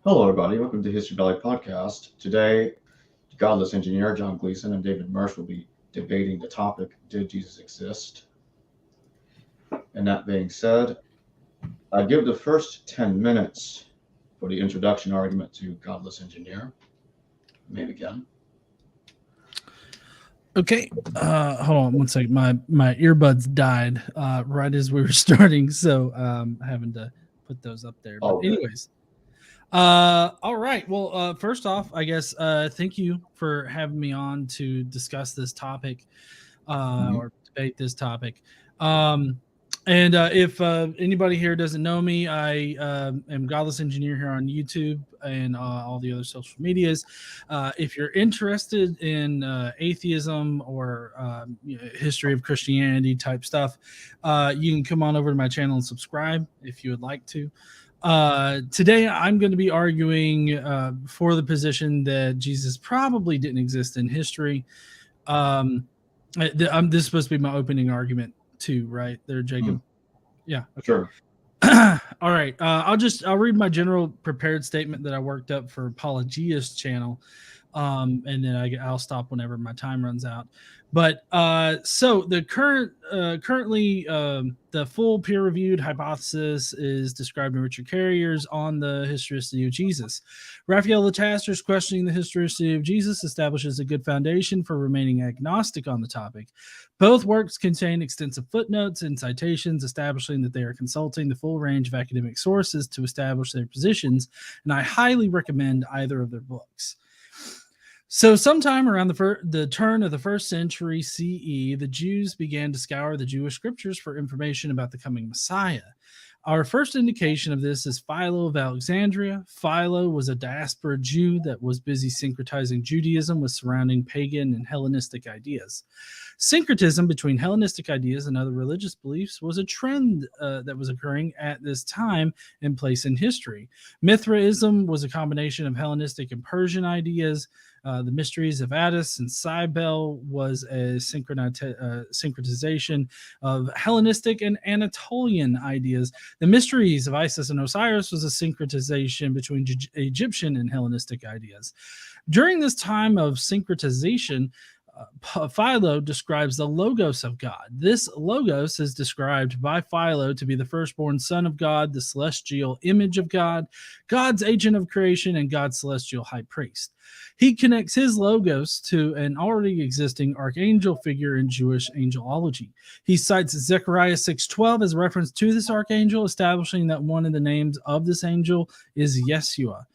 Hello, everybody. Welcome to History Valley Podcast. Today, Godless Engineer John Gleason and David Mirsch will be debating the topic, Did Jesus exist? And that being said, I give the first 10 minutes for the introduction argument to Godless Engineer. You may begin. Okay, hold on one second. My earbuds died right as we were starting, so having to put those up there. But All good. anyways, all right. Well, first off, I guess thank you for having me on to discuss this topic Mhm. or debate this topic. And if anybody here doesn't know me, I am Godless Engineer here on YouTube and all the other social medias. If you're interested in atheism or history of Christianity type stuff, you can come on over to my channel and subscribe if you would like to. Today, I'm going to be arguing for the position that Jesus probably didn't exist in history. This is supposed to be my opening argument too, right there, Jacob? Mm, Yeah. Okay. sure. All right. I'll read my general prepared statement that I worked up for Apologia's channel, and then I'll stop whenever my time runs out. But so the currently the full peer-reviewed hypothesis is described in Richard Carrier's On the Historicity of Jesus. Raphael Lataster's Questioning the Historicity of Jesus establishes a good foundation for remaining agnostic on the topic. Both works contain extensive footnotes and citations establishing that they are consulting the full range of academic sources to establish their positions, and I highly recommend either of their books. So, sometime around the turn of the first century CE, the Jews began to scour the Jewish scriptures for information about the coming Messiah. Our first indication of this is Philo of Alexandria. Philo was a diaspora Jew that was busy syncretizing Judaism with surrounding pagan and Hellenistic ideas. Syncretism between Hellenistic ideas and other religious beliefs was a trend that was occurring at this time and place in history. Mithraism was a combination of Hellenistic and Persian ideas. The Mysteries of Attis and Cybele was a syncretization of Hellenistic and Anatolian ideas. The Mysteries of Isis and Osiris was a syncretization between Egyptian and Hellenistic ideas. During this time of syncretization, Philo describes the Logos of God. This Logos is described by Philo to be the firstborn Son of God, the celestial image of God, God's agent of creation, and God's celestial high priest. He connects his Logos to an already existing archangel figure in Jewish angelology. He cites Zechariah 6:12 as reference to this archangel, establishing that one of the names of this angel is Yeshua.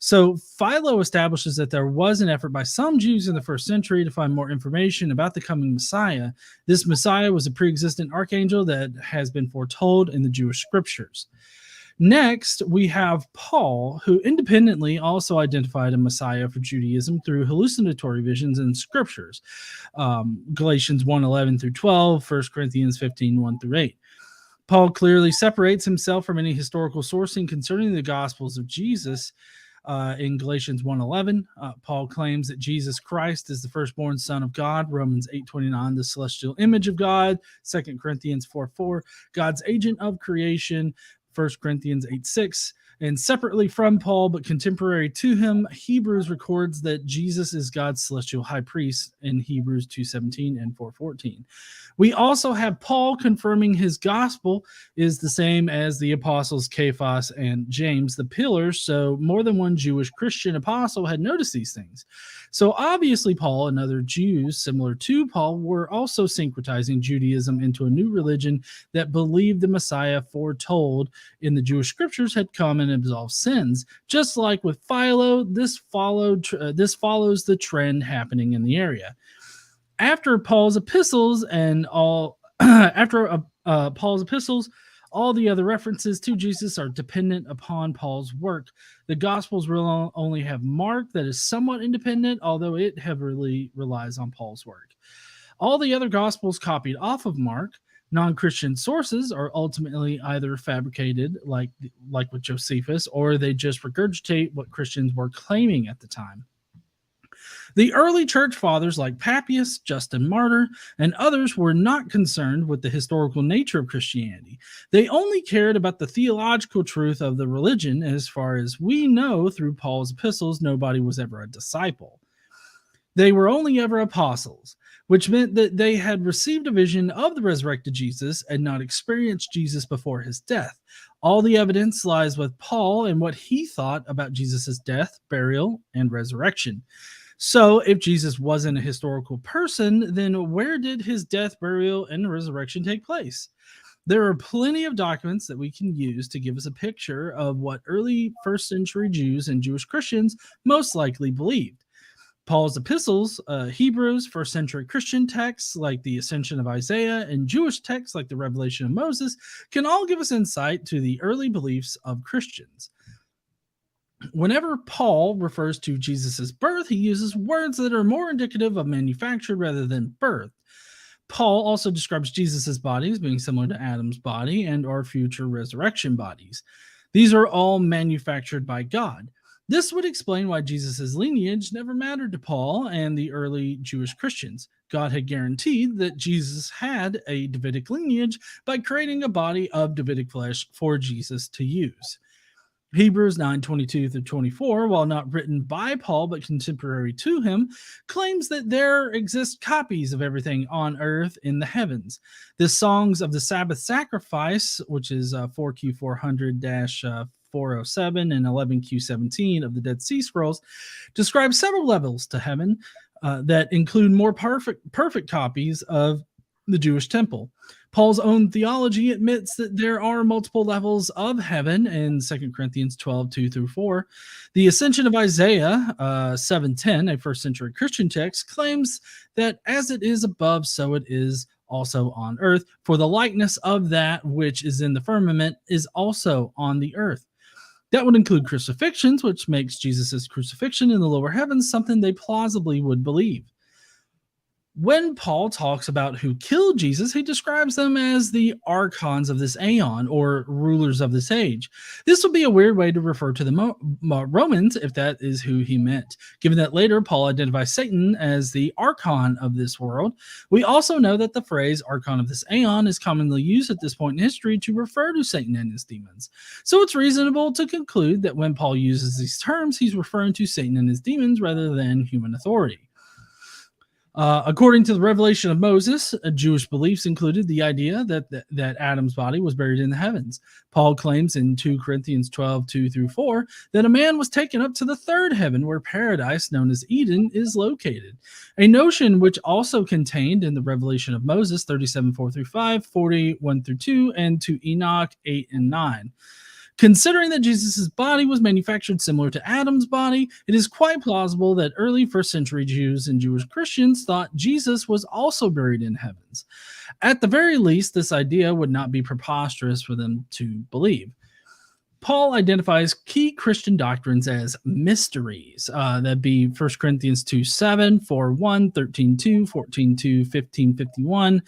So Philo establishes that there was an effort by some Jews in the first century to find more information about the coming Messiah. This Messiah was a pre-existent archangel that has been foretold in the Jewish scriptures. Next, we have Paul, who independently also identified a Messiah for Judaism through hallucinatory visions in scriptures. Galatians 1:11 through 12, 1 Corinthians 15:1 through 8. Paul clearly separates himself from any historical sourcing concerning the Gospels of Jesus. In Galatians 1:11, Paul claims that Jesus Christ is the firstborn Son of God. Romans 8:29, the celestial image of God. 2 Corinthians 4:4, God's agent of creation. 1 Corinthians 8:6. And separately from Paul, but contemporary to him, Hebrews records that Jesus is God's celestial high priest in Hebrews 2:17 and 4:14. We also have Paul confirming his gospel is the same as the apostles Cephas and James, the pillars. So more than one Jewish Christian apostle had noticed these things. So obviously Paul and other Jews similar to Paul were also syncretizing Judaism into a new religion that believed the Messiah foretold in the Jewish scriptures had come and absolved sins. Just like with Philo, this follows the trend happening in the area. After Paul's epistles and all Paul's epistles, all the other references to Jesus are dependent upon Paul's work. The Gospels will only have Mark that is somewhat independent, although it heavily relies on Paul's work. All the other Gospels copied off of Mark. Non-Christian sources are ultimately either fabricated, like with Josephus, or they just regurgitate what Christians were claiming at the time. The early church fathers like Papias, Justin Martyr, and others were not concerned with the historical nature of Christianity. They only cared about the theological truth of the religion. As far as we know through Paul's epistles, nobody was ever a disciple. They were only ever apostles, which meant that they had received a vision of the resurrected Jesus and not experienced Jesus before his death. All the evidence lies with Paul and what he thought about Jesus' death, burial, and resurrection. So, if Jesus wasn't a historical person, then where did his death, burial, and resurrection take place? There are plenty of documents that we can use to give us a picture of what early first century Jews and Jewish Christians most likely believed. Paul's epistles, Hebrews, first century Christian texts like the Ascension of Isaiah, and Jewish texts like the Revelation of Moses can all give us insight to the early beliefs of Christians. Whenever Paul refers to Jesus' birth, he uses words that are more indicative of manufactured rather than birth. Paul also describes Jesus' body as being similar to Adam's body and our future resurrection bodies. These are all manufactured by God. This would explain why Jesus' lineage never mattered to Paul and the early Jewish Christians. God had guaranteed that Jesus had a Davidic lineage by creating a body of Davidic flesh for Jesus to use. Hebrews 9:22-24, while not written by Paul but contemporary to him, claims that there exist copies of everything on earth in the heavens. The songs of the Sabbath sacrifice, which is 4Q400-407 and 11Q17 of the Dead Sea Scrolls, describe several levels to heaven that include more perfect copies of the Jewish temple. Paul's own theology admits that there are multiple levels of heaven in 2 Corinthians 12:2-4. The Ascension of Isaiah 7:10, a first century Christian text, claims that as it is above, so it is also on earth. For the likeness of that which is in the firmament is also on the earth. That would include crucifixions, which makes Jesus' crucifixion in the lower heavens something they plausibly would believe. When Paul talks about who killed Jesus, he describes them as the archons of this aeon, or rulers of this age. This would be a weird way to refer to the Romans if that is who he meant. Given that later Paul identifies Satan as the archon of this world, we also know that the phrase archon of this aeon is commonly used at this point in history to refer to Satan and his demons. So it's reasonable to conclude that when Paul uses these terms, he's referring to Satan and his demons rather than human authority. According to the Revelation of Moses, Jewish beliefs included the idea that Adam's body was buried in the heavens. Paul claims in 2 Corinthians 12:2-4 that a man was taken up to the third heaven where paradise, known as Eden, is located, a notion which also contained in the Revelation of Moses 37:4-5, 40:1-2, and to Enoch 8 and 9. Considering that Jesus' body was manufactured similar to Adam's body, it is quite plausible that early first century Jews and Jewish Christians thought Jesus was also buried in heavens. At the very least, this idea would not be preposterous for them to believe. Paul identifies key Christian doctrines as mysteries. That'd be 1 Corinthians 2:7, 4:1, 13:2, 14:2, 15:51,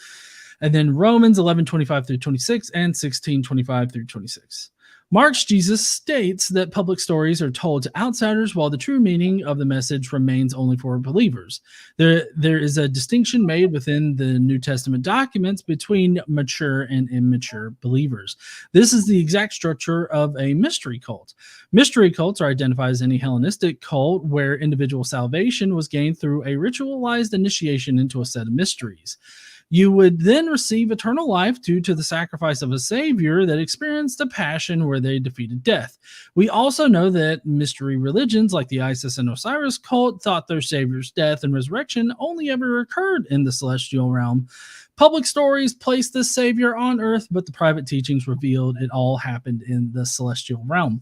and then Romans 11:25-26 and 16:25-26. Mark's Jesus states that public stories are told to outsiders while the true meaning of the message remains only for believers. There is a distinction made within the New Testament documents between mature and immature believers. This is the exact structure of a mystery cult. Mystery cults are identified as any Hellenistic cult where individual salvation was gained through a ritualized initiation into a set of mysteries. You would then receive eternal life due to the sacrifice of a savior that experienced a passion where they defeated death. We also know that mystery religions like the Isis and Osiris cult thought their savior's death and resurrection only ever occurred in the celestial realm. Public stories placed this savior on earth, but the private teachings revealed it all happened in the celestial realm.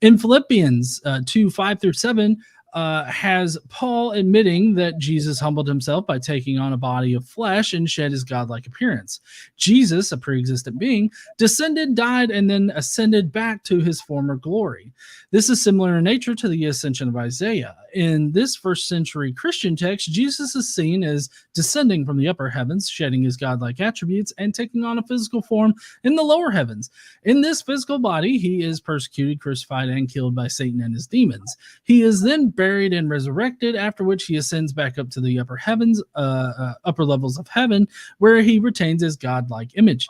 In Philippians 2:5-7, has Paul admitting that Jesus humbled himself by taking on a body of flesh and shed his godlike appearance. Jesus, a pre-existent being, descended, died, and then ascended back to his former glory. This is similar in nature to the ascension of Isaiah. in this first century Christian text, Jesus is seen as descending from the upper heavens, shedding his godlike attributes, and taking on a physical form in the lower heavens. In this physical body, he is persecuted, crucified, and killed by Satan and his demons. He is then buried and resurrected, after which he ascends back up to the upper heavens, upper levels of heaven, where he retains his godlike image.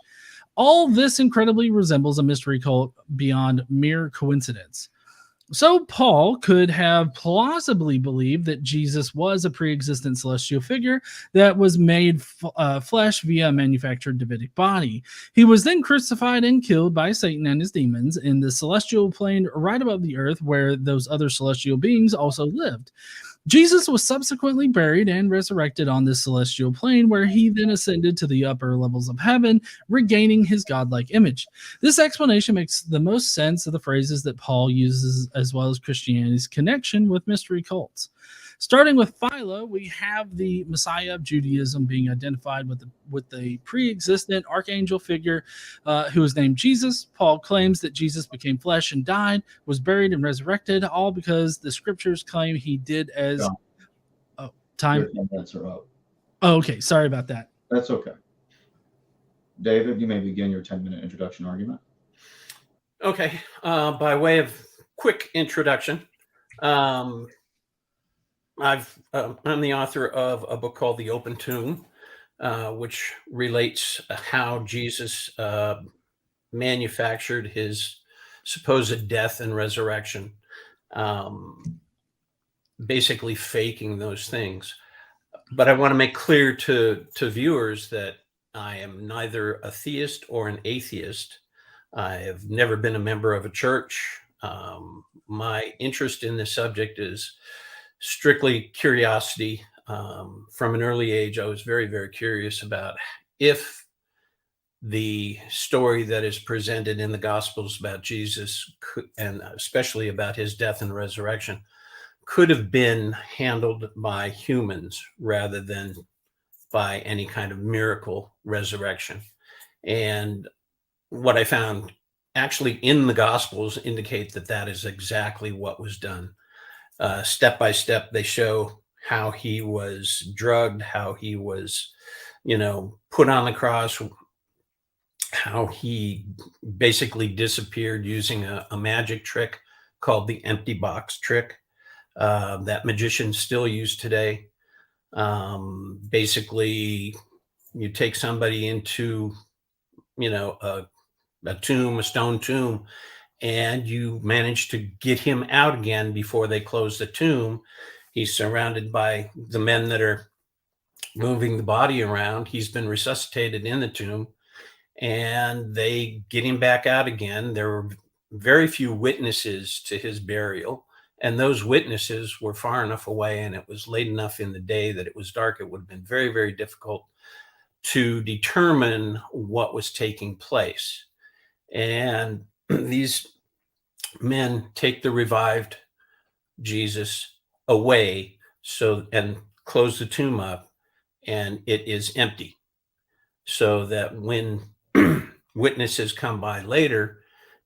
All this incredibly resembles a mystery cult beyond mere coincidence. So Paul could have plausibly believed that Jesus was a pre-existent celestial figure that was made flesh via a manufactured Davidic body. He was then crucified and killed by Satan and his demons in the celestial plane right above the earth, where those other celestial beings also lived. Jesus was subsequently buried and resurrected on this celestial plane, where he then ascended to the upper levels of heaven, regaining his godlike image. This explanation makes the most sense of the phrases that Paul uses, as well as Christianity's connection with mystery cults. Starting with Philo, we have the Messiah of Judaism being identified with the pre-existent archangel figure who is named Jesus. Paul claims that Jesus became flesh and died, was buried and resurrected, all because the scriptures claim he did as... John, Oh, time? your 10 minutes are up. Oh, okay. Sorry about that. That's okay. David, you may begin your 10-minute introduction argument. Okay. By way of quick introduction, I'm the author of a book called The Open Tomb, which relates how Jesus manufactured his supposed death and resurrection, basically faking those things. But I want to make clear to viewers that I am neither a theist or an atheist. I have never been a member of a church. My interest in this subject is strictly curiosity. From an early age, I was very, very curious about if the story that is presented in the Gospels about Jesus, and especially about his death and resurrection, could have been handled by humans rather than by any kind of miracle resurrection. And what I found actually in the Gospels indicate that that is exactly what was done. Step by step, they show how he was drugged, how he was, put on the cross, how he basically disappeared using a magic trick called the empty box trick that magicians still use today. Basically, you take somebody into, a tomb, a stone tomb, and you manage to get him out again before they close the tomb. He's surrounded by the men that are moving the body around. He's been resuscitated in the tomb, and they get him back out again. There were very few witnesses to his burial, and those witnesses were far enough away, and it was late enough in the day that it was dark. It would have been very, very difficult to determine what was taking place. And these men take the revived Jesus away and close the tomb up, and it is empty, so that when witnesses come by later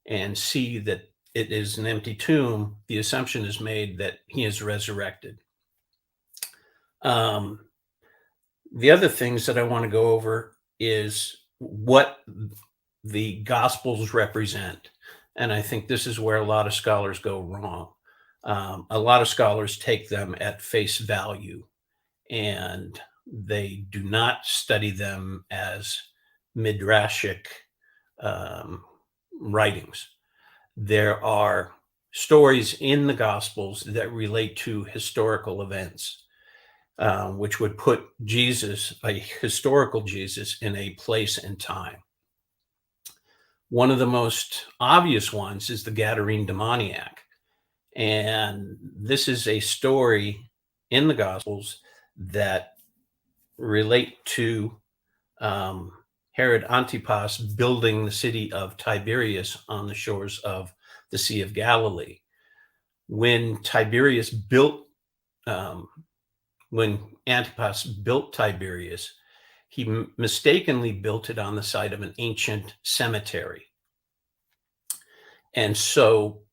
and see that it is an empty tomb, the assumption is made that he is resurrected. The other things that I want to go over is what the Gospels represent. And I think this is where a lot of scholars go wrong. A lot of scholars take them at face value, and they do not study them as midrashic writings. There are stories in the Gospels that relate to historical events, which would put Jesus, a historical Jesus, in a place and time. One of the most obvious ones is the Gadarene demoniac. And this is a story in the Gospels that relate to Herod Antipas building the city of Tiberias on the shores of the Sea of Galilee. When Antipas built Tiberias, he mistakenly built it on the site of an ancient cemetery. And so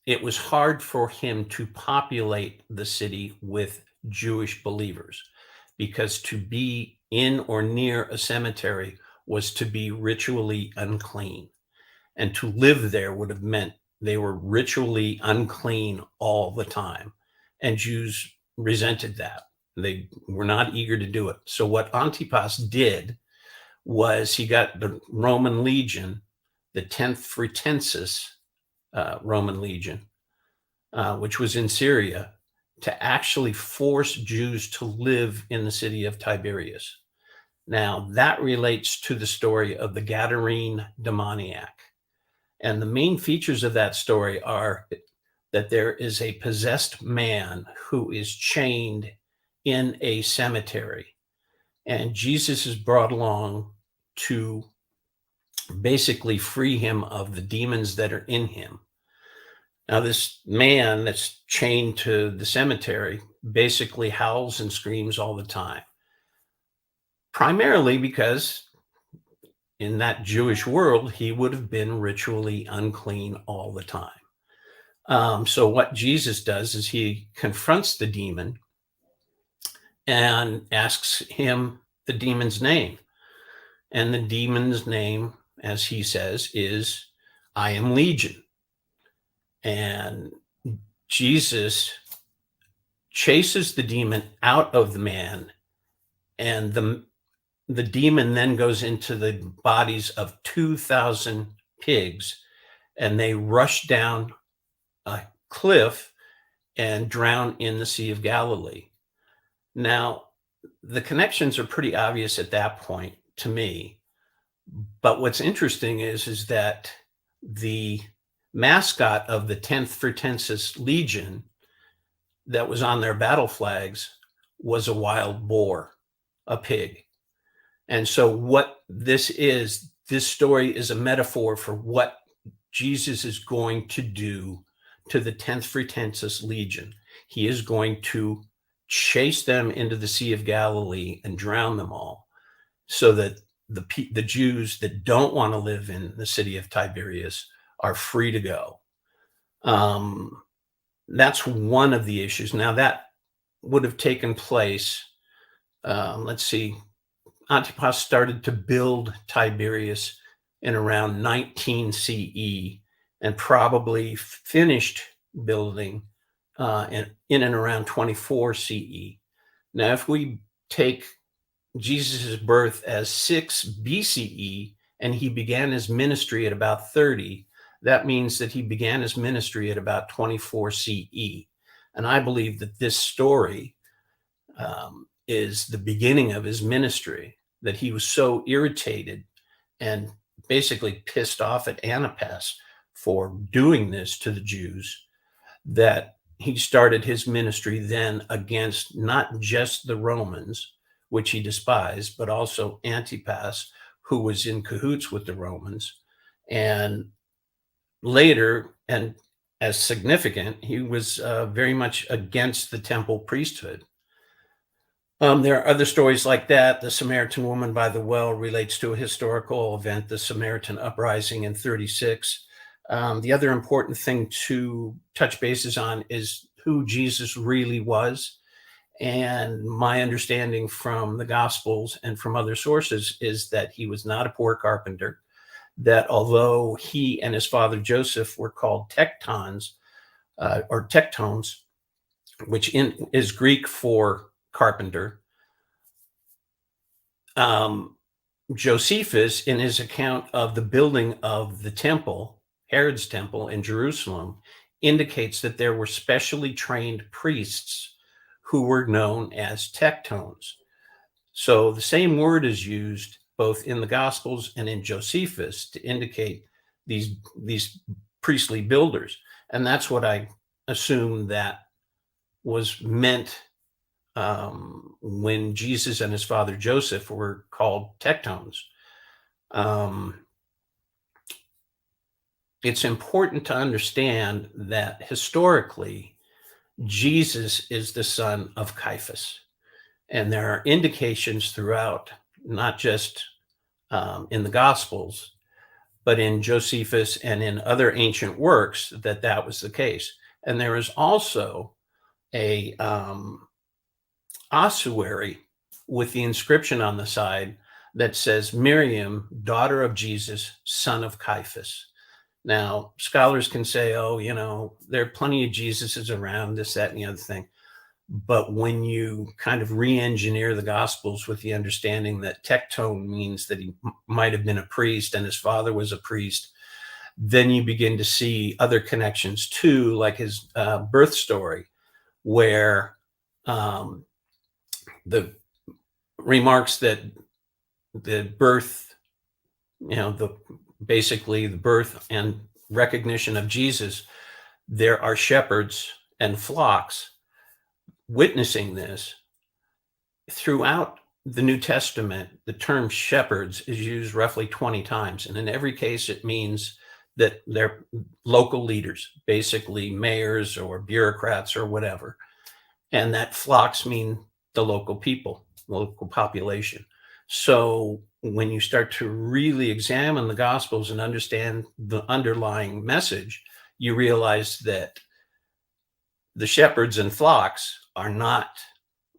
it was hard for him to populate the city with Jewish believers, because to be in or near a cemetery was to be ritually unclean. And to live there would have meant they were ritually unclean all the time. And Jews resented that. They were not eager to do it. So what Antipas did was he got the Roman legion, the 10th Fretensis Roman legion, which was in Syria, to actually force Jews to live in the city of Tiberias. Now, that relates to the story of the Gadarene demoniac. And the main features of that story are that there is a possessed man who is chained in a cemetery. And Jesus is brought along to basically free him of the demons that are in him. Now, this man that's chained to the cemetery basically howls and screams all the time, primarily because in that Jewish world, he would have been ritually unclean all the time. So what Jesus does is he confronts the demon and asks him the demon's name. And the demon's name, as he says, is, "I am Legion." And Jesus chases the demon out of the man, and the demon then goes into the bodies of 2,000 pigs, and they rush down a cliff and drown in the Sea of Galilee. Now, the connections are pretty obvious at that point to me. But what's interesting is that the mascot of the 10th Fretensis Legion that was on their battle flags was a wild boar, a pig. And so what this story is a metaphor for what Jesus is going to do to the 10th Fretensis Legion. He is going to chase them into the Sea of Galilee and drown them all, so that the Jews that don't want to live in the city of Tiberias are free to go. That's one of the issues. Now, that would have taken place, let's see, Antipas started to build Tiberias in around 19 CE and probably finished building in and around 24 CE. Now, if we take Jesus' birth as 6 BCE and he began his ministry at about 30, that means that he began his ministry at about 24 CE. And I believe that this story is the beginning of his ministry, that he was so irritated and basically pissed off at Antipas for doing this to the Jews that he started his ministry then against not just the Romans, which he despised, but also Antipas, who was in cahoots with the Romans. And later, and as significant, he was very much against the temple priesthood. There are other stories like that. The Samaritan woman by the well relates to a historical event, the Samaritan uprising in 36. The other important thing to touch bases on is who Jesus really was. And my understanding from the Gospels and from other sources is that he was not a poor carpenter, that although he and his father Joseph were called tectons, or tectones, which is Greek for carpenter, Josephus, in his account of the building of the temple, Herod's temple in Jerusalem, indicates that there were specially trained priests who were known as tectones. So the same word is used both in the Gospels and in Josephus to indicate these priestly builders. And that's what I assume that was meant when Jesus and his father Joseph were called tectones. It's important to understand that historically, Jesus is the son of Caiaphas. And there are indications throughout, not just in the Gospels, but in Josephus and in other ancient works that was the case. And there is also a ossuary with the inscription on the side that says, Miriam, daughter of Jesus, son of Caiaphas. Now, scholars can say, oh, there are plenty of Jesuses around, this, that, and the other thing. But when you kind of re-engineer the Gospels with the understanding that tectone means that he might have been a priest and his father was a priest, then you begin to see other connections too, like his birth story, where the remarks that the birth, basically the birth and recognition of Jesus, there are shepherds and flocks witnessing this. Throughout the New Testament, the term shepherds is used roughly 20 times. And in every case, it means that they're local leaders, basically mayors or bureaucrats or whatever. And that flocks mean the local people, local population. So when you start to really examine the Gospels and understand the underlying message, you realize that the shepherds and flocks are not,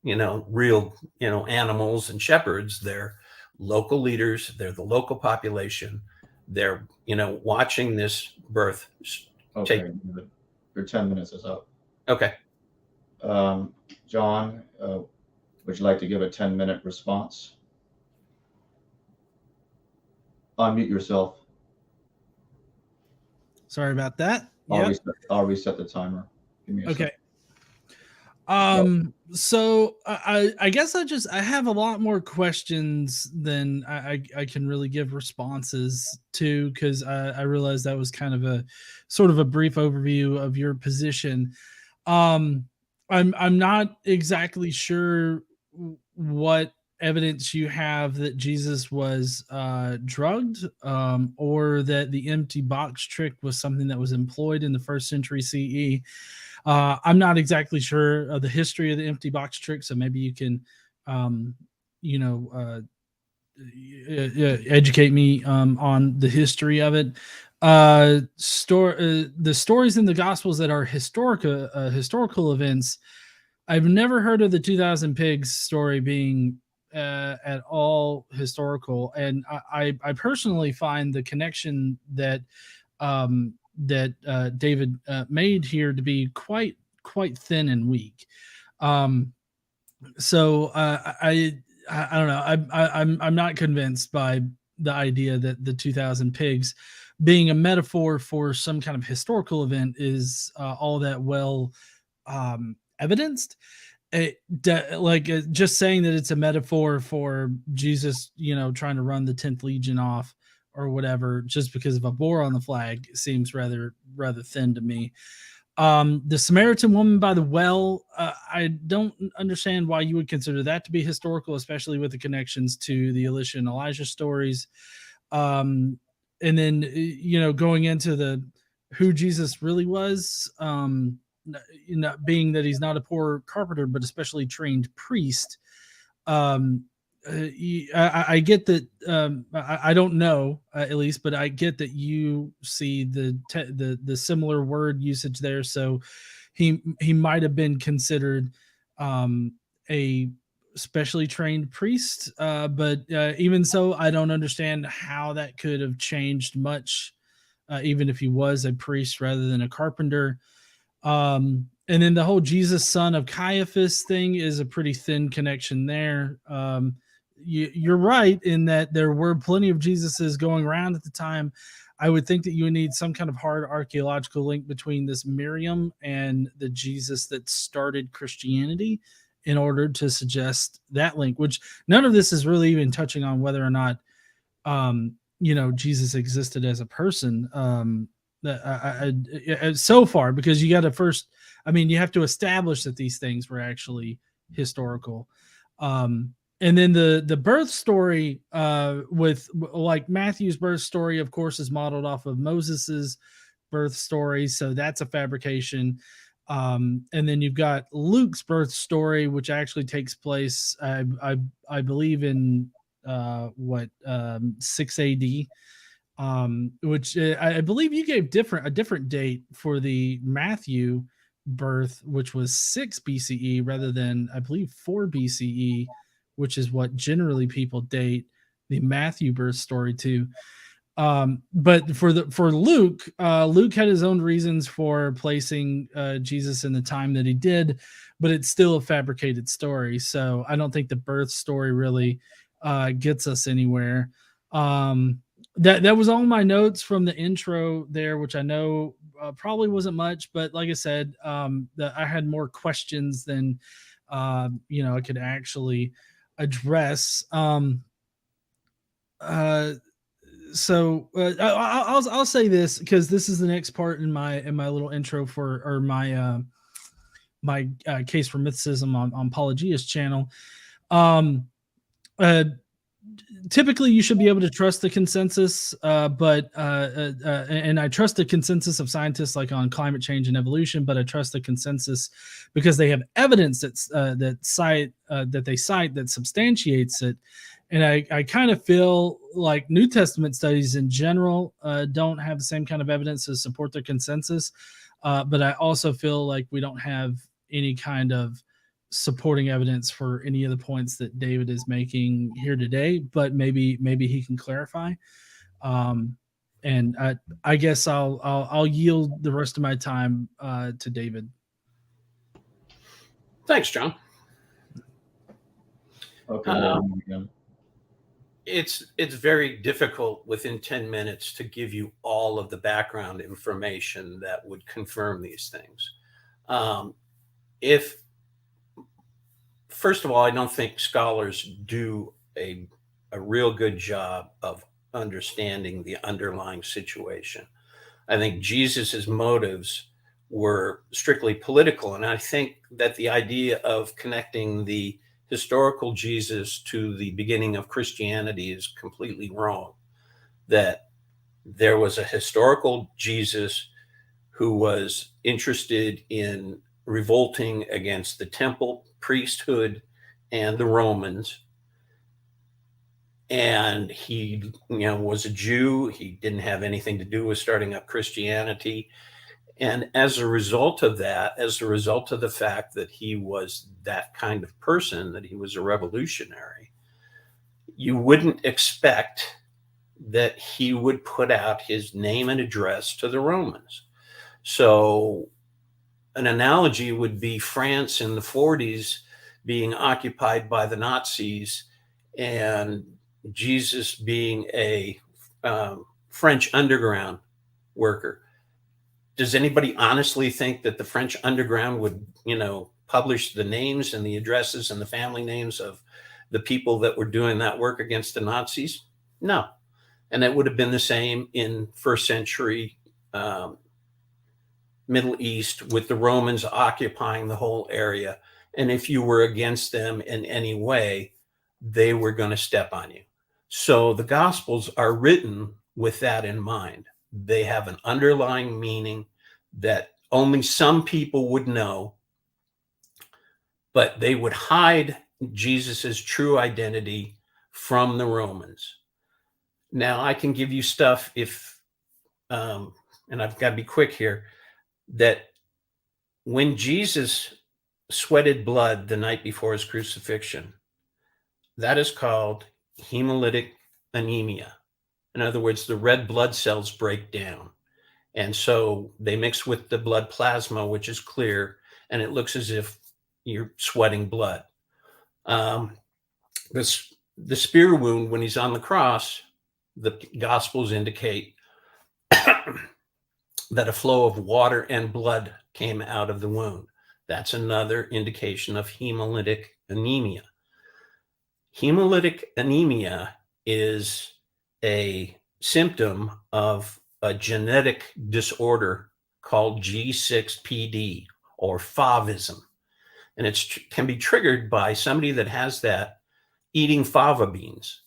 real, animals and shepherds. They're local leaders. They're the local population. They're, watching this birth. Okay, your 10 minutes is up. Okay. John, would you like to give a 10-minute response? Unmute yourself. Sorry about that. I'll reset the timer. Give me a Okay. second. So I guess I have a lot more questions than I can really give responses to, because I realized that was kind of a sort of a brief overview of your position. I'm not exactly sure what evidence you have that Jesus was drugged, or that the empty box trick was something that was employed in the 1st century CE. I'm not exactly sure of the history of the empty box trick, so maybe you can, educate me on the history of it. The stories in the Gospels that are historical events, I've never heard of the 2,000 pigs story being at all historical, and I personally find the connection that David made here to be quite thin and weak. So I don't know. I'm not convinced by the idea that the 2,000 pigs being a metaphor for some kind of historical event is all that well evidenced. Just saying that it's a metaphor for Jesus, trying to run the 10th Legion off or whatever, just because of a boar on the flag, seems rather thin to me. The Samaritan woman by the well, I don't understand why you would consider that to be historical, especially with the connections to the Elisha and Elijah stories. And then, going into who Jesus really was, being that he's not a poor carpenter, but especially trained priest. I get that. I don't know, at least, but I get that you see the similar word usage there. So he might have been considered a specially trained priest, but even so, I don't understand how that could have changed much, even if he was a priest rather than a carpenter. And then the whole Jesus son of Caiaphas thing is a pretty thin connection there. You're right in that there were plenty of Jesuses going around at the time. I would think that you would need some kind of hard archaeological link between this Miriam and the Jesus that started Christianity in order to suggest that link, which none of this is really even touching on whether or not, Jesus existed as a person. So far, because you got to first, you have to establish that these things were actually historical. And then the birth story, with like Matthew's birth story, of course, is modeled off of Moses's birth story, so that's a fabrication. And then you've got Luke's birth story, which actually takes place, I believe, in 6 AD. which I believe you gave a different date for the Matthew birth, which was 6 BCE rather than, I believe, 4 BCE, which is what generally people date the Matthew birth story to. But for Luke, Luke had his own reasons for placing Jesus in the time that he did, but it's still a fabricated story. So I don't think the birth story really gets us anywhere. That was all my notes from the intro there, which I know probably wasn't much, but like I said, I had more questions than I could actually address. I'll say this because this is the next part in my little intro for my case for mythicism on Pelagia's channel. Typically you should be able to trust the consensus, but I trust the consensus of scientists like on climate change and evolution, but I trust the consensus because they have evidence that they cite that substantiates it. And I kind of feel like New Testament studies in general don't have the same kind of evidence to support their consensus, but I also feel like we don't have any kind of supporting evidence for any of the points that David is making here today, but maybe he can clarify. And I guess I'll yield the rest of my time to David. Thanks, John. Okay. It's very difficult within 10 minutes to give you all of the background information that would confirm these things. First of all, I don't think scholars do a real good job of understanding the underlying situation. I think Jesus's motives were strictly political, and I think that the idea of connecting the historical Jesus to the beginning of Christianity is completely wrong. That there was a historical Jesus who was interested in revolting against the temple priesthood and the Romans. And he, was a Jew. He didn't have anything to do with starting up Christianity. And as a result of that, as a result of the fact that he was that kind of person, that he was a revolutionary, you wouldn't expect that he would put out his name and address to the Romans. So an analogy would be France in the 40s being occupied by the Nazis and Jesus being a French underground worker. Does anybody honestly think that the French underground would, publish the names and the addresses and the family names of the people that were doing that work against the Nazis? No. And that would have been the same in first century Middle East with the Romans occupying the whole area. And if you were against them in any way, they were going to step on you. So the Gospels are written with that in mind. They have an underlying meaning that only some people would know, but they would hide Jesus's true identity from the Romans. Now, I can give you stuff and I've got to be quick here, that when Jesus sweated blood the night before his crucifixion, that is called hemolytic anemia. In other words, the red blood cells break down. And so they mix with the blood plasma, which is clear, and it looks as if you're sweating blood. The spear wound, when he's on the cross, the Gospels indicate that a flow of water and blood came out of the wound. That's another indication of hemolytic anemia. Hemolytic anemia is a symptom of a genetic disorder called G6PD or favism. And it can be triggered by somebody that has that eating fava beans,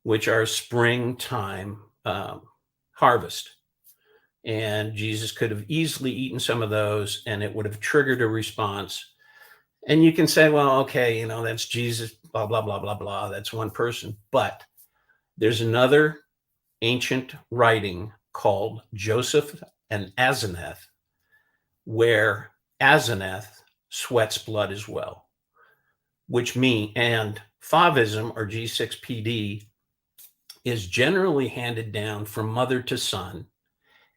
which are springtime harvest. And Jesus could have easily eaten some of those and it would have triggered a response. And you can say, well, okay, that's Jesus, blah, blah, blah, blah, blah. That's one person. But there's another ancient writing called Joseph and Asenath, where Asenath sweats blood as well, and Fauvism, or G6PD, is generally handed down from mother to son.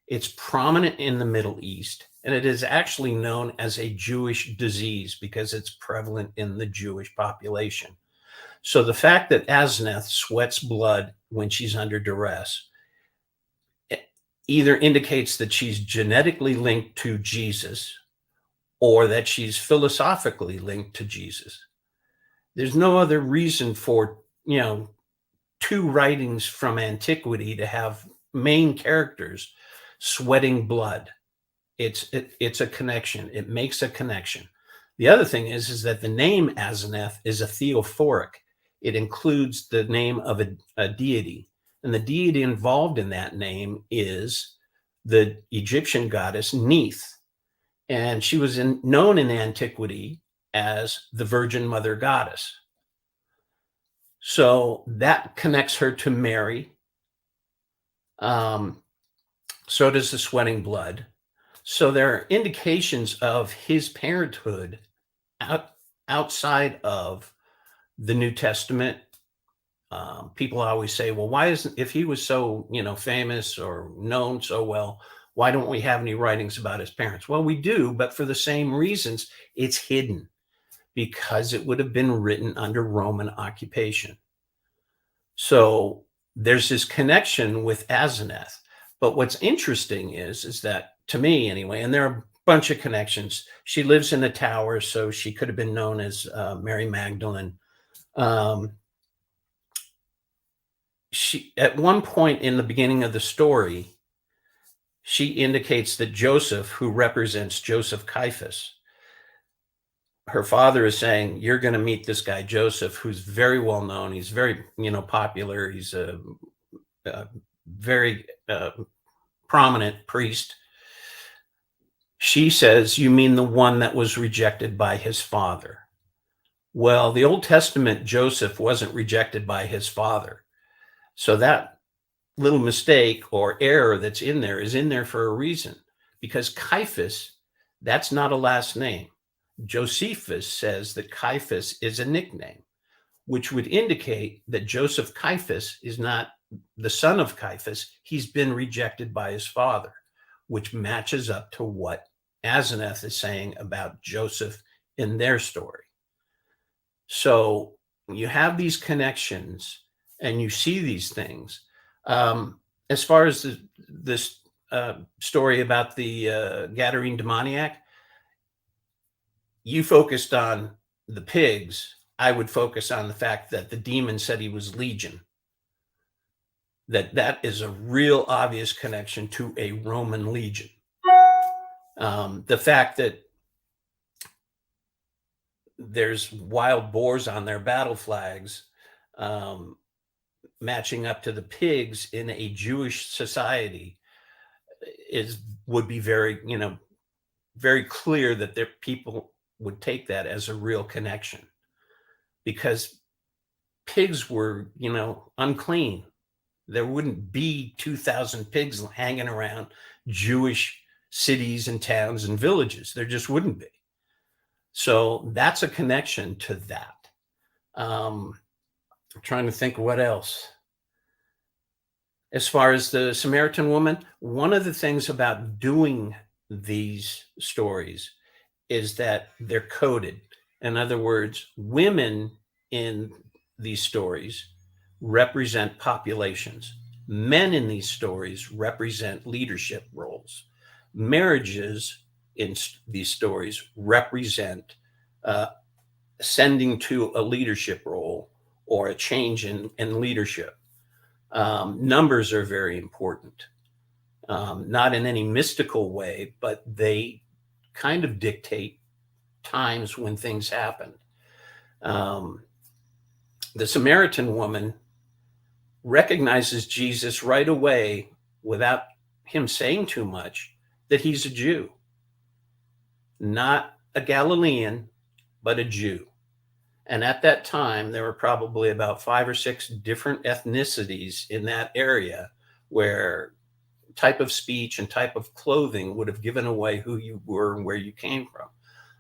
It's prominent in the Middle East, and it is actually known as a Jewish disease because it's prevalent in the Jewish population. So the fact that Asenath sweats blood when she's under duress either indicates that she's genetically linked to Jesus or that she's philosophically linked to Jesus. There's no other reason for, two writings from antiquity to have main characters sweating blood. It's a connection. It makes a connection. The other thing is that the name Asenath is a theophoric. It includes the name of a deity. And the deity involved in that name is the Egyptian goddess Neith. And she was known in antiquity as the Virgin Mother Goddess. So that connects her to Mary. So does the sweating blood. So there are indications of his parenthood outside of the New Testament. People always say, well, if he was so, famous or known so well, why don't we have any writings about his parents? Well, we do, but for the same reasons, it's hidden because it would have been written under Roman occupation. So there's this connection with Asenath. But what's interesting is that, to me anyway, and there are a bunch of connections. She lives in a tower, so she could have been known as Mary Magdalene. She, at one point in the beginning of the story, she indicates that Joseph, who represents Joseph Caiaphas, her father is saying, you're going to meet this guy, Joseph, who's very well known. He's very, popular. He's a very prominent priest. She says, you mean the one that was rejected by his father? Well, the Old Testament, Joseph wasn't rejected by his father. So that little mistake or error that's in there is in there for a reason, because Caiaphas, that's not a last name. Josephus says that Caiaphas is a nickname, which would indicate that Joseph Caiaphas is not the son of Caiaphas. He's been rejected by his father, which matches up to what Asenath is saying about Joseph in their story. So you have these connections and you see these things. As far as this story about the Gadarene demoniac, you focused on the pigs. I would focus on the fact that the demon said he was legion. That is a real obvious connection to a Roman legion. The fact that there's wild boars on their battle flags, matching up to the pigs in a Jewish society, would be very, very clear that their people would take that as a real connection, because pigs were, unclean. There wouldn't be 2,000 pigs hanging around Jewish cities and towns and villages. There just wouldn't be. So that's a connection to that. I'm trying to think what else. As far as the Samaritan woman, one of the things about doing these stories is that they're coded. In other words, women in these stories represent populations. Men in these stories represent leadership roles. Marriages in these stories represent ascending to a leadership role or a change in leadership. Numbers are very important, not in any mystical way, but they kind of dictate times when things happen. The Samaritan woman recognizes Jesus right away without him saying too much that he's a Jew, not a Galilean, but a Jew. And at that time, there were probably about 5 or 6 different ethnicities in that area where type of speech and type of clothing would have given away who you were and where you came from.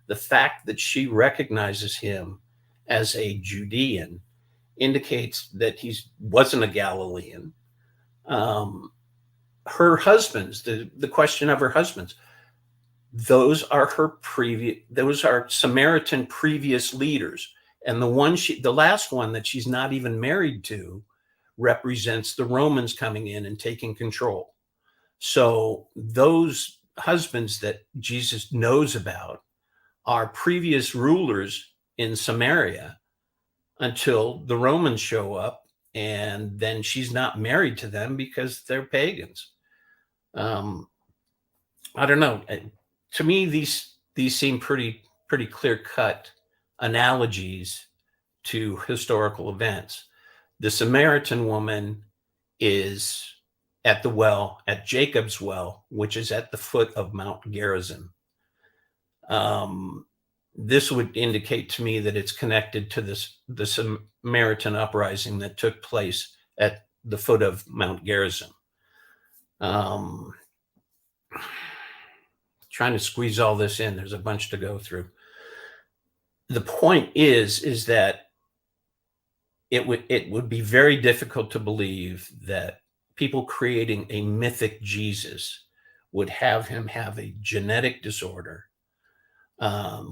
The fact that she recognizes him as a Judean indicates that he wasn't a Galilean. Her husbands, the question of her husbands, those are Samaritan previous leaders. And the last one that she's not even married to represents the Romans coming in and taking control. So those husbands that Jesus knows about are previous rulers in Samaria until the Romans show up, and then she's not married to them because they're pagans. I don't know. To me, these seem pretty clear-cut analogies to historical events. The Samaritan woman is at the well, at Jacob's well, which is at the foot of Mount Gerizim. This would indicate to me that it's connected to the Samaritan uprising that took place at the foot of Mount Gerizim. Trying to squeeze all this in. There's a bunch to go through. The point is that it would be very difficult to believe that people creating a mythic Jesus would have him have a genetic disorder,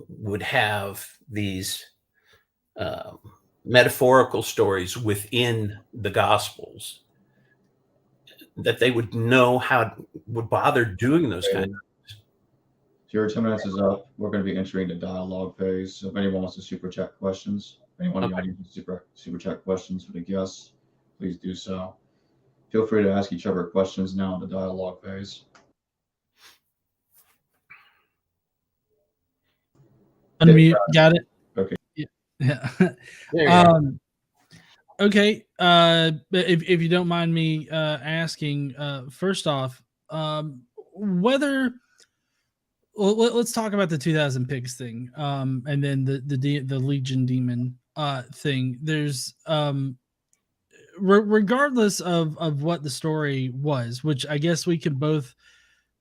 would have these metaphorical stories within the Gospels, that they would would bother doing those kind of things. Your 10 minutes is up. We're going to be entering the dialogue phase. So if anyone wants to super chat questions, anyone in the audience super chat questions for the guests, please do so. Feel free to ask each other questions now in the dialogue phase. Unmute. Got it. Okay. Yeah. There you go. Okay. If you don't mind me asking, first off, let's talk about the 2,000 pigs thing, and then the Legion demon thing. There's regardless of what the story was, which I guess we can both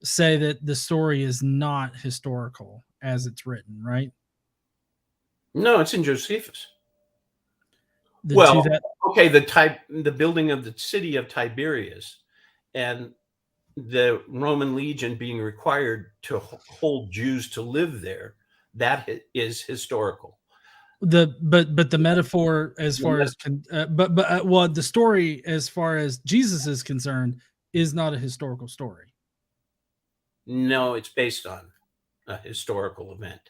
say that the story is not historical as it's written, right? No, it's in Josephus. The building of the city of Tiberias and the Roman legion being required to hold Jews to live there, that is historical. But the metaphor as far as the story as far as Jesus is concerned is not a historical story. No, it's based on a historical event.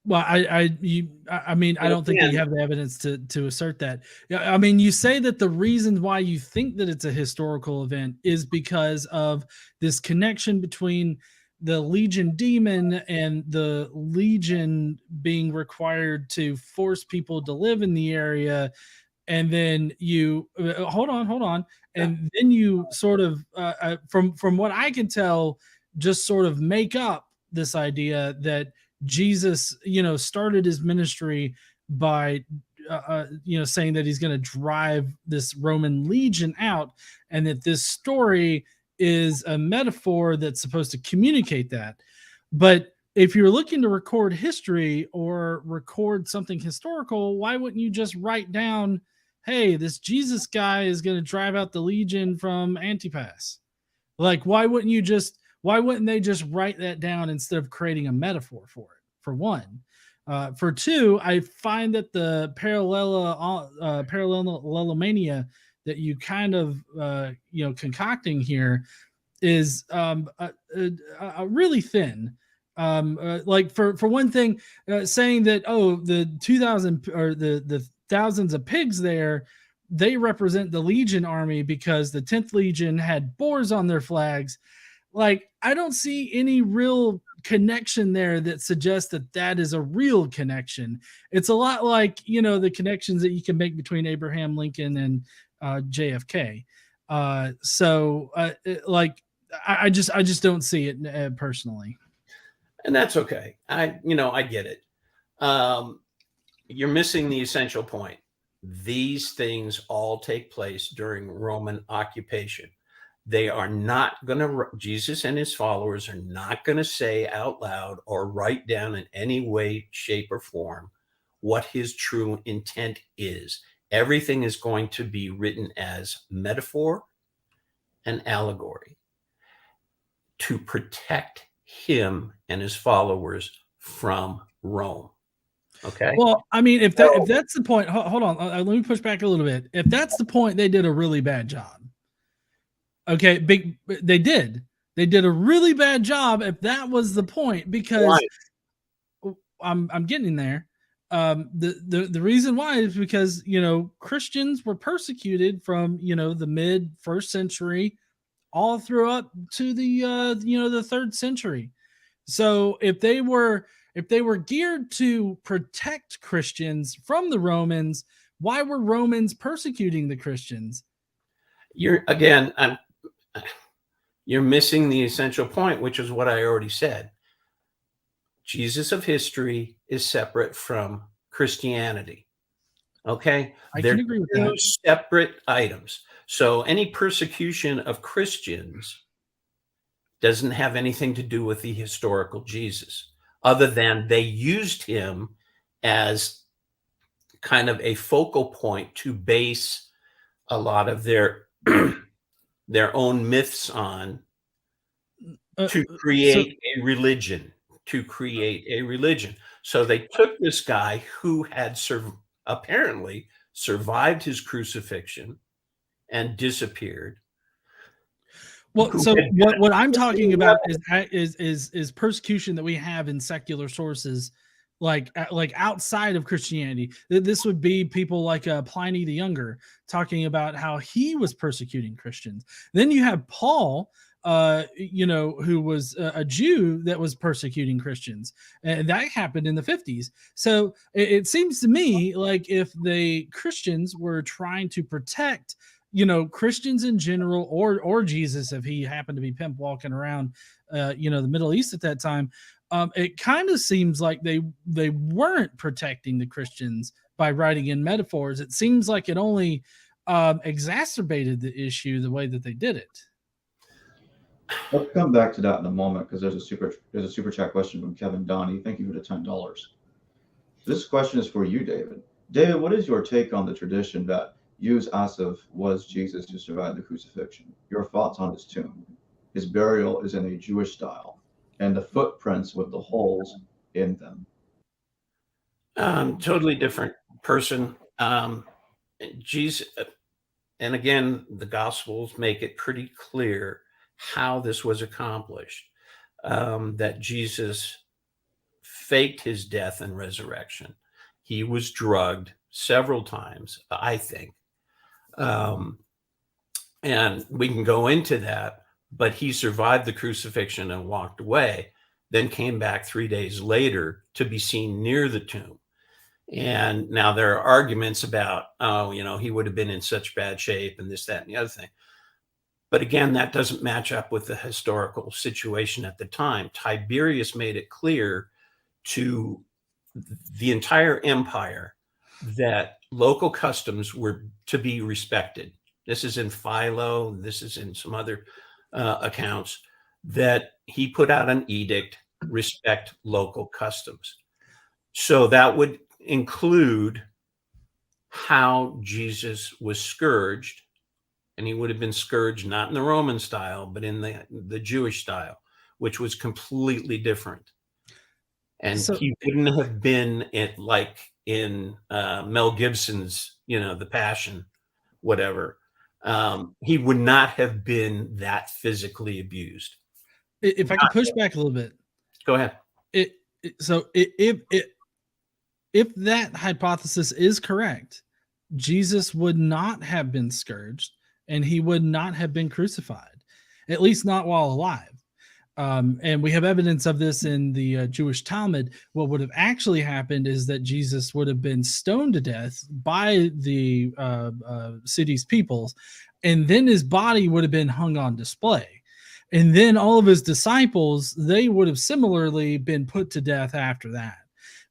Well, I mean, I don't think that you have the evidence to assert that. Yeah, I mean, you say that the reason why you think that it's a historical event is because of this connection between the Legion demon and the Legion being required to force people to live in the area, and then you hold on, and then you sort of, from what I can tell, just sort of make up this idea that Jesus, started his ministry by, saying that he's going to drive this Roman legion out, and that this story is a metaphor that's supposed to communicate that. But if you're looking to record history or record something historical, why wouldn't you just write down, hey, this Jesus guy is going to drive out the legion from Antipas? Like, why wouldn't they just write that down instead of creating a metaphor for it, for one? For two, I find that the parallelomania that you kind of, concocting here is really thin. Like for one thing, saying that, the 2,000 or the thousands of pigs there, they represent the Legion army because the 10th Legion had boars on their flags. Like, I don't see any real connection there that suggests that is a real connection. It's a lot like, the connections that you can make between Abraham Lincoln and JFK. I just don't see it personally. And that's okay. I get it. You're missing the essential point. these things all take place during Roman occupation. They are not going to, Jesus and his followers are not going to say out loud or write down in any way, shape, or form what his true intent is. Everything is going to be written as metaphor and allegory to protect him and his followers from Rome. Okay. Well, I mean, if that's the point, hold on, let me push back a little bit. If that's the point, they did a really bad job. Okay, they did a really bad job if that was the point, because I'm getting there. The reason why is because, Christians were persecuted from, the mid 1st century all through up to the the 3rd century. So if they were geared to protect Christians from the Romans, why were Romans persecuting the Christians? You're missing the essential point, which is what I already said. Jesus of history is separate from Christianity. Okay? I can agree with that. They're separate items. So any persecution of Christians doesn't have anything to do with the historical Jesus, other than they used him as kind of a focal point to base a lot of their own myths on, to create a religion. So they took this guy who had apparently survived his crucifixion and disappeared. Well, so what I'm talking about is persecution that we have in secular sources, like outside of Christianity. This would be people like Pliny the Younger talking about how he was persecuting Christians. Then you have Paul, who was a Jew that was persecuting Christians, and that happened in the 50s. So it seems to me like if the Christians were trying to protect, Christians in general, or Jesus, if he happened to be pimp walking around, the Middle East at that time, it kind of seems like they weren't protecting the Christians by writing in metaphors. It seems like it only exacerbated the issue the way that they did it. Let's come back to that in a moment, because there's a super chat question from Kevin Donnie. Thank you for the $10. This question is for you, David. David, what is your take on the tradition that Yus Asaph was Jesus to survive the crucifixion? Your thoughts on his tomb? His burial is in a Jewish style, and the footprints with the holes in them. Totally different person. Jesus, and again, the Gospels make it pretty clear how this was accomplished, that Jesus faked his death and resurrection. He was drugged several times, I think. And we can go into that, but he survived the crucifixion and walked away, then came back 3 days later to be seen near the tomb. And now there are arguments about, he would have been in such bad shape and this, that, and the other thing. But again, that doesn't match up with the historical situation at the time. Tiberius made it clear to the entire empire that local customs were to be respected. This is in Philo, this is in some other accounts, that he put out an edict, respect local customs. So that would include how Jesus was scourged, and he would have been scourged not in the Roman style, but in the Jewish style, which was completely different. And so, he wouldn't have been in Mel Gibson's, The Passion, whatever. He would not have been that physically abused. If I could push back a little bit. Go ahead. If that hypothesis is correct, Jesus would not have been scourged, and he would not have been crucified, at least not while alive. And we have evidence of this in the Jewish Talmud. What would have actually happened is that Jesus would have been stoned to death by the city's peoples, and then his body would have been hung on display. And then all of his disciples, they would have similarly been put to death after that.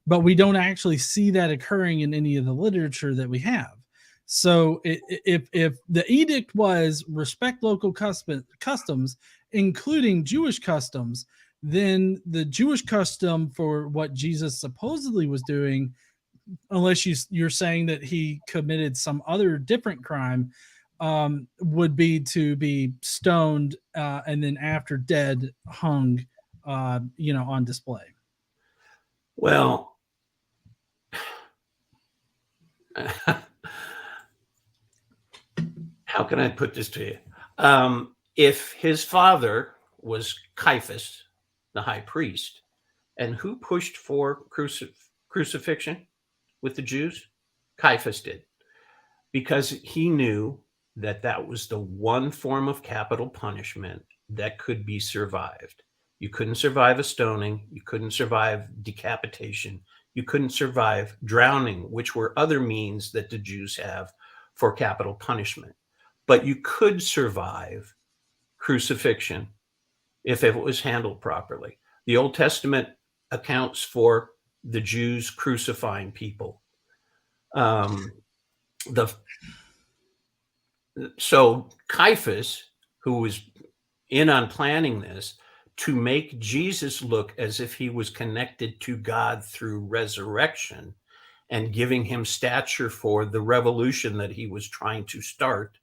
But we don't actually see that occurring in any of the literature that we have. So if the edict was respect local customs, including Jewish customs, then the Jewish custom for what Jesus supposedly was doing, unless you're saying that he committed some other different crime, would be to be stoned and then after dead hung, on display. Well, how can I put this to you? If his father was Caiaphas, the high priest, and who pushed for crucifixion with the Jews? Caiaphas did, because he knew that that was the one form of capital punishment that could be survived. You couldn't survive a stoning. You couldn't survive decapitation. You couldn't survive drowning, which were other means that the Jews have for capital punishment. But you could survive crucifixion if it was handled properly. The Old Testament accounts for the Jews crucifying people. So Caiaphas, who was in on planning this, to make Jesus look as if he was connected to God through resurrection and giving him stature for the revolution that he was trying to start,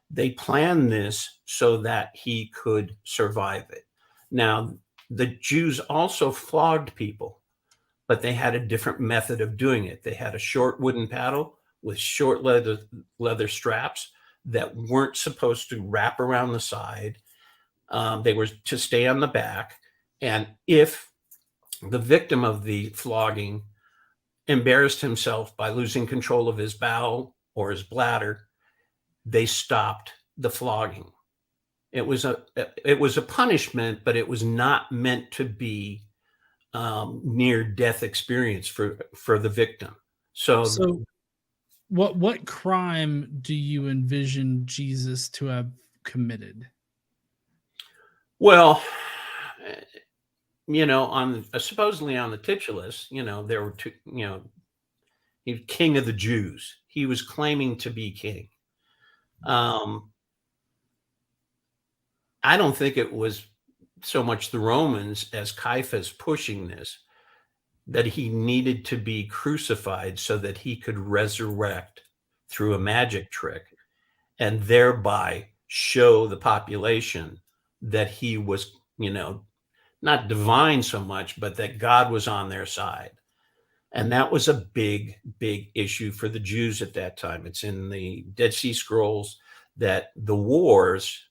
they planned this so that he could survive it. Now, the Jews also flogged people, but they had a different method of doing it. They had a short wooden paddle with short leather straps that weren't supposed to wrap around the side. They were to stay on the back. And if the victim of the flogging embarrassed himself by losing control of his bowel or his bladder, they stopped the flogging. It was a punishment, but it was not meant to be near-death experience for the victim. So what crime do you envision Jesus to have committed? Well, supposedly on the titulus, there were two, he's king of the Jews. He was claiming to be king. I don't think it was so much the Romans as Caiaphas pushing this, that he needed to be crucified so that he could resurrect through a magic trick and thereby show the population that he was, not divine so much, but that God was on their side. And that was a big, big issue for the Jews at that time. It's in the Dead Sea Scrolls that the wars,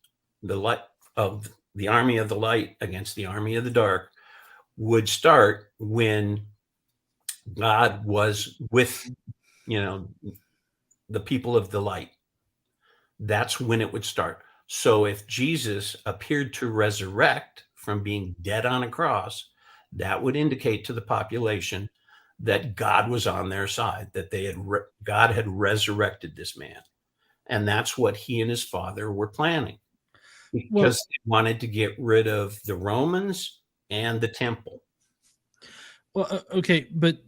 the light of the army of the light against the army of the dark, would start when God was with, the people of the light. That's when it would start. So if Jesus appeared to resurrect from being dead on a cross, that would indicate to the population that God was on their side, that God had resurrected this man. And that's what he and his father were planning, because they wanted to get rid of the Romans and the temple. Well, okay, but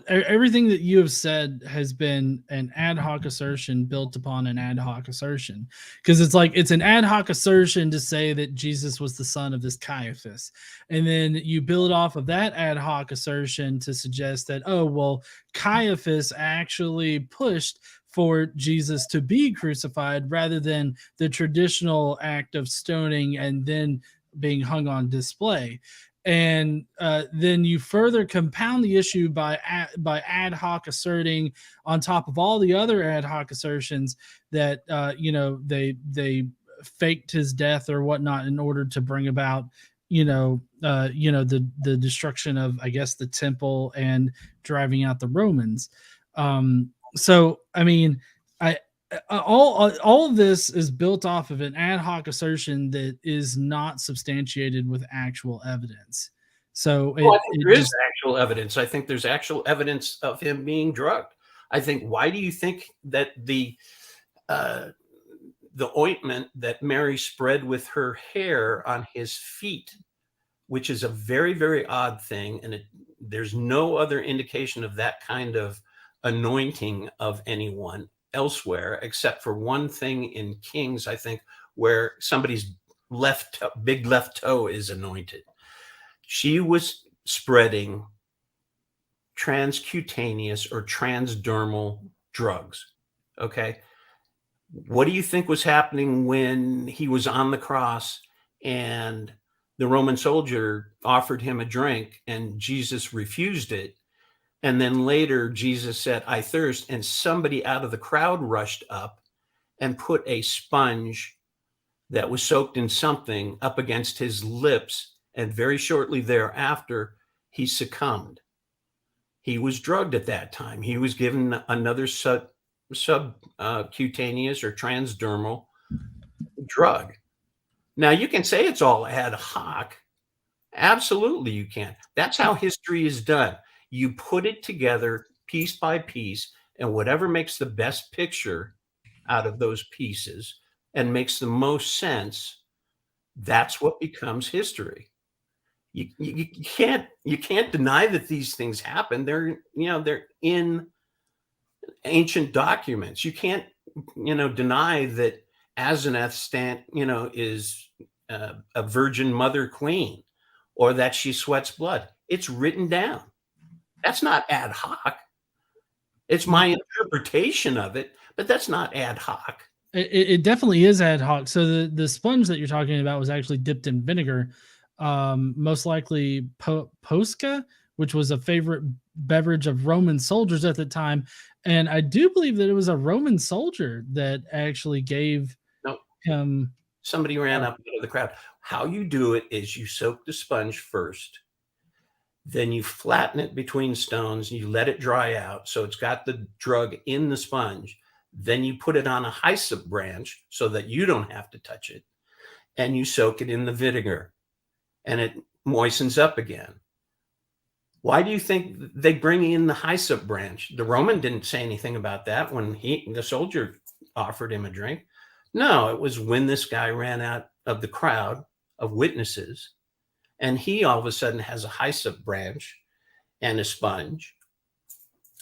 everything that you have said has been an ad hoc assertion built upon an ad hoc assertion, because it's an ad hoc assertion to say that Jesus was the son of this Caiaphas, and then you build off of that ad hoc assertion to suggest that, oh, well, Caiaphas actually pushed for Jesus to be crucified rather than the traditional act of stoning and then being hung on display. And then you further compound the issue by ad hoc asserting, on top of all the other ad hoc assertions, that they faked his death or whatnot in order to bring about the destruction of, I guess, the temple and driving out the Romans. So I mean, all of this is built off of an ad hoc assertion that is not substantiated with actual evidence. So I think there is actual evidence. I think there's actual evidence of him being drugged. I think, why do you think that the ointment that Mary spread with her hair on his feet, which is a very, very odd thing, and there's no other indication of that kind of anointing of anyone elsewhere, except for one thing in Kings, I think, where somebody's big left toe is anointed. She was spreading transcutaneous or transdermal drugs. Okay. What do you think was happening when he was on the cross and the Roman soldier offered him a drink and Jesus refused it? And then later Jesus said, "I thirst." And somebody out of the crowd rushed up and put a sponge that was soaked in something up against his lips. And very shortly thereafter, he succumbed. He was drugged at that time. He was given another subcutaneous or transdermal drug. Now, you can say it's all ad hoc. Absolutely, you can. That's how history is done. You put it together piece by piece, and whatever makes the best picture out of those pieces and makes the most sense, that's what becomes history. You can't deny that these things happen. They're in ancient documents. You can't deny that Asenath is a virgin mother queen, or that she sweats blood. It's written down. That's not ad hoc. It's my interpretation of it, but that's not ad hoc. It definitely is ad hoc. So the sponge that you're talking about was actually dipped in vinegar, most likely Posca, which was a favorite beverage of Roman soldiers at the time. And I do believe that it was a Roman soldier that actually gave him. Somebody ran up out of the crowd. How you do it is you soak the sponge first, then you flatten it between stones, and you let it dry out so it's got the drug in the sponge. Then you put it on a hyssop branch so that you don't have to touch it, and you soak it in the vinegar, and it moistens up again. Why do you think they bring in the hyssop branch? The Roman didn't say anything about that when the soldier offered him a drink. No, it was when this guy ran out of the crowd of witnesses, and he all of a sudden has a hyssop branch and a sponge,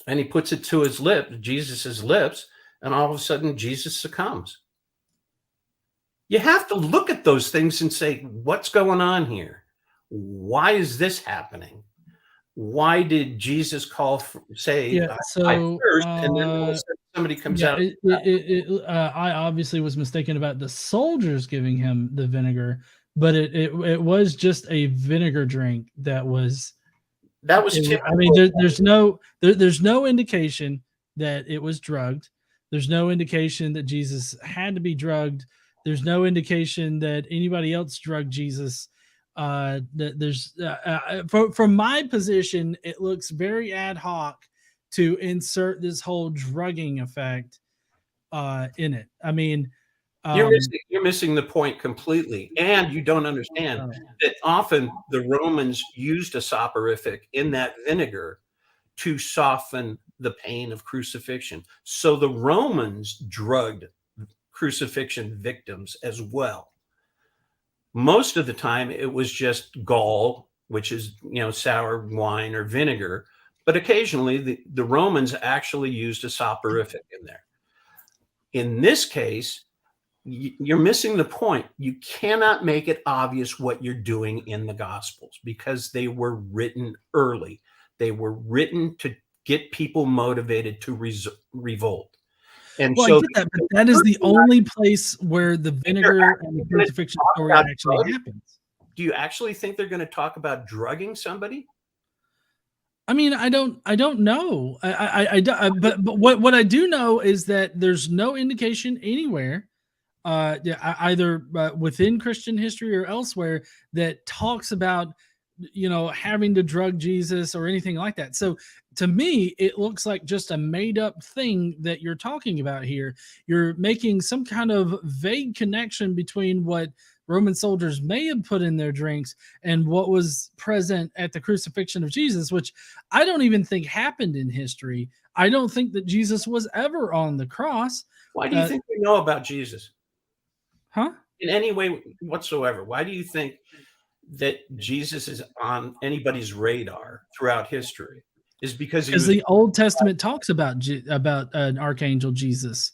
and he puts it to his lips, Jesus's lips, and all of a sudden Jesus succumbs. You have to look at those things and say, what's going on here? Why is this happening? Why did Jesus say, "I thirst," and then all of a sudden somebody comes out? I obviously was mistaken about the soldiers giving him the vinegar, but it was just a vinegar drink that was. I mean, there's no indication that it was drugged. There's no indication that Jesus had to be drugged. There's no indication that anybody else drugged Jesus. From my position, it looks very ad hoc to insert this whole drugging effect in it. I mean, you're missing the point completely, and you don't understand that often the Romans used a soporific in that vinegar to soften the pain of crucifixion. So the Romans drugged crucifixion victims as well. Most of the time it was just gall, which is, sour wine or vinegar. But occasionally the Romans actually used a soporific in there. In this case, you're missing the point. You cannot make it obvious what you're doing in the Gospels because they were written early. They were written to get people motivated to revolt. And I get that, but that is the only place where the vinegar and the crucifixion story actually happens. Do you actually think they're going to talk about drugging somebody? I mean, I don't know. But what I do know is that there's no indication anywhere, either within Christian history or elsewhere, that talks about having to drug Jesus or anything like that. So to me, it looks like just a made up thing that you're talking about here. You're making some kind of vague connection between what Roman soldiers may have put in their drinks and what was present at the crucifixion of Jesus, which I don't even think happened in history. I don't think that Jesus was ever on the cross. Why do you think we know about Jesus? Huh? In any way whatsoever? Why do you think that Jesus is on anybody's radar throughout history? is because Because the Old Testament talks about an archangel Jesus.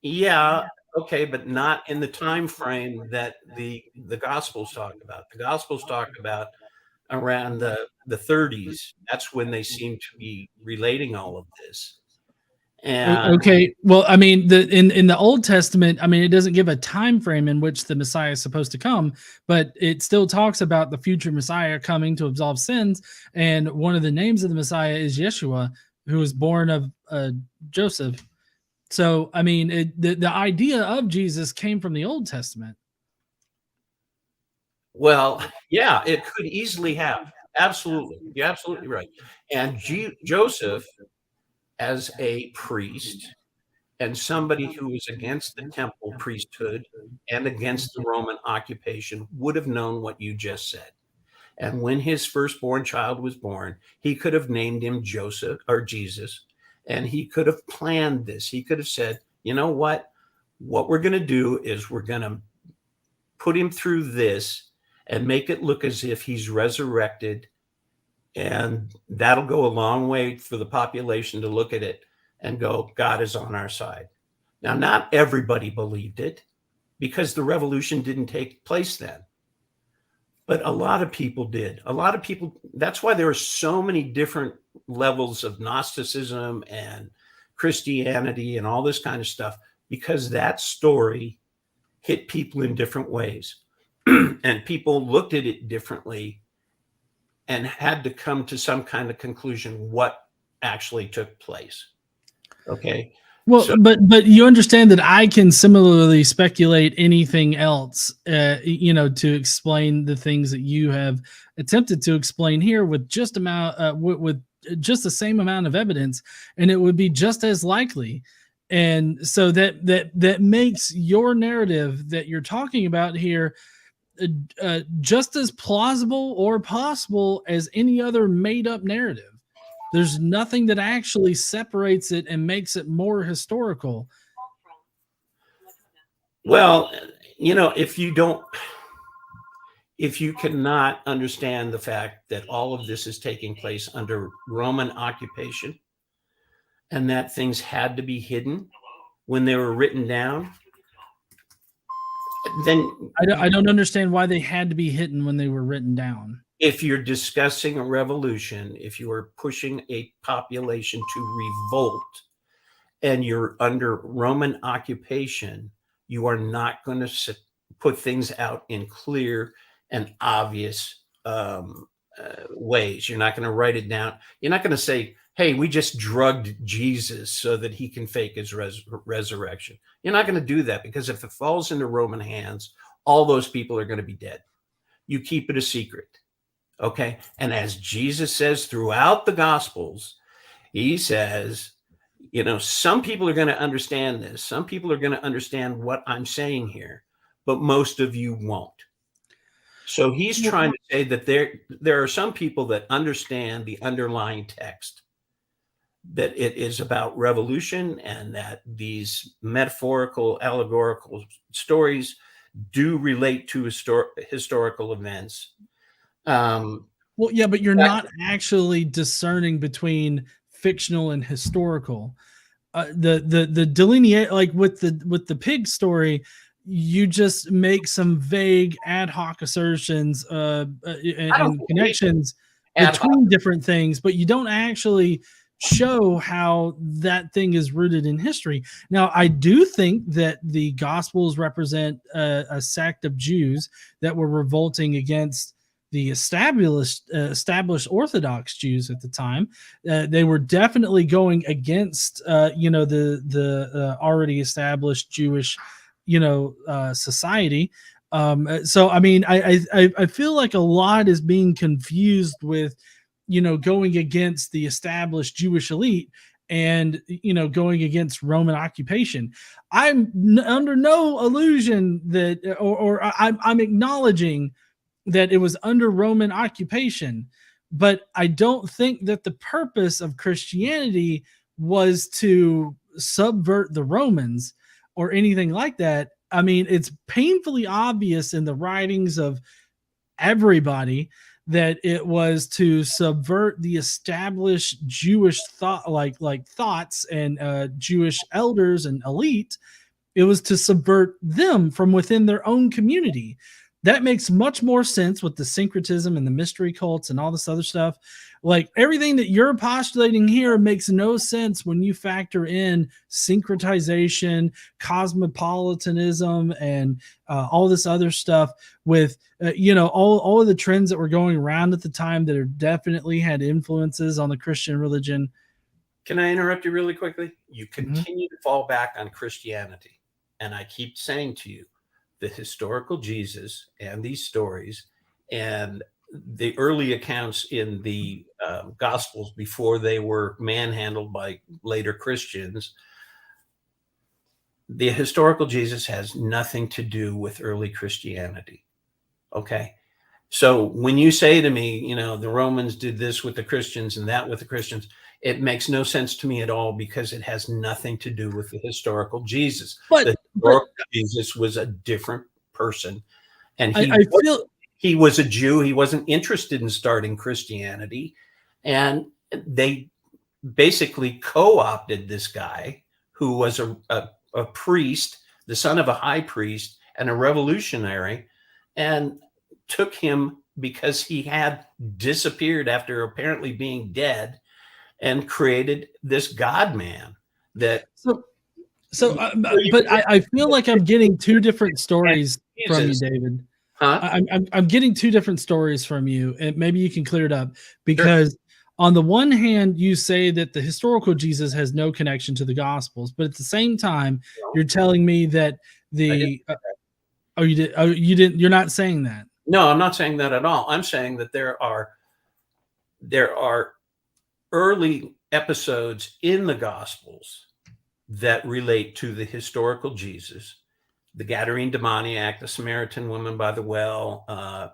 Yeah, okay, but not in the time frame that the Gospels talk about. The Gospels talk about around the 30s. That's when they seem to be relating all of this. And Okay, well, I mean, in the Old Testament, I mean, it doesn't give a time frame in which the Messiah is supposed to come, but it still talks about the future Messiah coming to absolve sins, and one of the names of the Messiah is Yeshua, who was born of Joseph. So, I mean, the idea of Jesus came from the Old Testament. well, yeah, it could easily have. Absolutely. You're absolutely right. And Joseph, as a priest and somebody who was against the temple priesthood and against the Roman occupation, would have known what you just said. And when his firstborn child was born, he could have named him Joseph or Jesus, and he could have planned this. He could have said, you know what? What we're going to do is we're going to put him through this and make it look as if he's resurrected. And that'll go a long way for the population to look at it and go, God is on our side. Now, not everybody believed it because the revolution didn't take place then. But a lot of people did. A lot of people, that's why there are so many different levels of Gnosticism and Christianity and all this kind of stuff, because that story hit people in different ways. And people looked at it differently and had to come to some kind of conclusion what actually took place. Okay. Well, so, but you understand that I can similarly speculate anything else, to explain the things that you have attempted to explain here with just with just the same amount of evidence, and it would be just as likely. And so that makes your narrative that you're talking about here just as plausible or possible as any other made-up narrative. There's nothing that actually separates it and makes it more historical. Well, if you cannot understand the fact that all of this is taking place under Roman occupation and that things had to be hidden when they were written down, then I don't understand why they had to be hidden when they were written down. If you're discussing a revolution, if you are pushing a population to revolt and you're under Roman occupation, you are not going to put things out in clear and obvious ways. You're not going to write it down. You're not going to say, hey, we just drugged Jesus so that he can fake his resurrection. You're not going to do that, because if it falls into Roman hands, all those people are going to be dead. You keep it a secret. Okay. And as Jesus says throughout the Gospels, he says, some people are going to understand this. Some people are going to understand what I'm saying here, but most of you won't. So he's trying to say that there are some people that understand the underlying text, that it is about revolution, and that these metaphorical, allegorical stories do relate to historical events. Well, yeah, but you're not actually discerning between fictional and historical. The delineate, like with the pig story, you just make some vague ad hoc assertions and connections between different things, but you don't actually show how that thing is rooted in history. Now, I do think that the Gospels represent a sect of Jews that were revolting against the established Orthodox Jews at the time. They were definitely going against the already established Jewish society. So I mean, I feel like a lot is being confused with going against the established Jewish elite and going against Roman occupation. I'm under no illusion that or I'm acknowledging that it was under Roman occupation, but I don't think that the purpose of Christianity was to subvert the Romans or anything like that. I mean, it's painfully obvious in the writings of everybody that it was to subvert the established Jewish thought, like thoughts and Jewish elders and elite. It was to subvert them from within their own community. That makes much more sense with the syncretism and the mystery cults and all this other stuff. Like everything that you're postulating here makes no sense when you factor in syncretization, cosmopolitanism, and all this other stuff with, all of the trends that were going around at the time that are definitely had influences on the Christian religion. Can I interrupt you really quickly? You continue to fall back on Christianity. And I keep saying to you, the historical Jesus and these stories and the early accounts in the Gospels before they were manhandled by later Christians, the historical Jesus has nothing to do with early Christianity. Okay. So when you say to me, the Romans did this with the Christians and that with the Christians, it makes no sense to me at all because it has nothing to do with the historical Jesus. The historical Jesus was a different person. And he was a Jew. He wasn't interested in starting Christianity. And they basically co-opted this guy who was a priest, the son of a high priest and a revolutionary, and took him because he had disappeared after apparently being dead, and created this God man that. But I feel like I'm getting two different stories from you, David. Huh? I'm getting two different stories from you, and maybe you can clear it up because on the one hand, you say that the historical Jesus has no connection to the Gospels, but at the same time, you're telling me that you're not saying that. No, I'm not saying that at all. I'm saying that there are early episodes in the Gospels that relate to the historical Jesus, the Gadarene demoniac, the Samaritan woman by the well,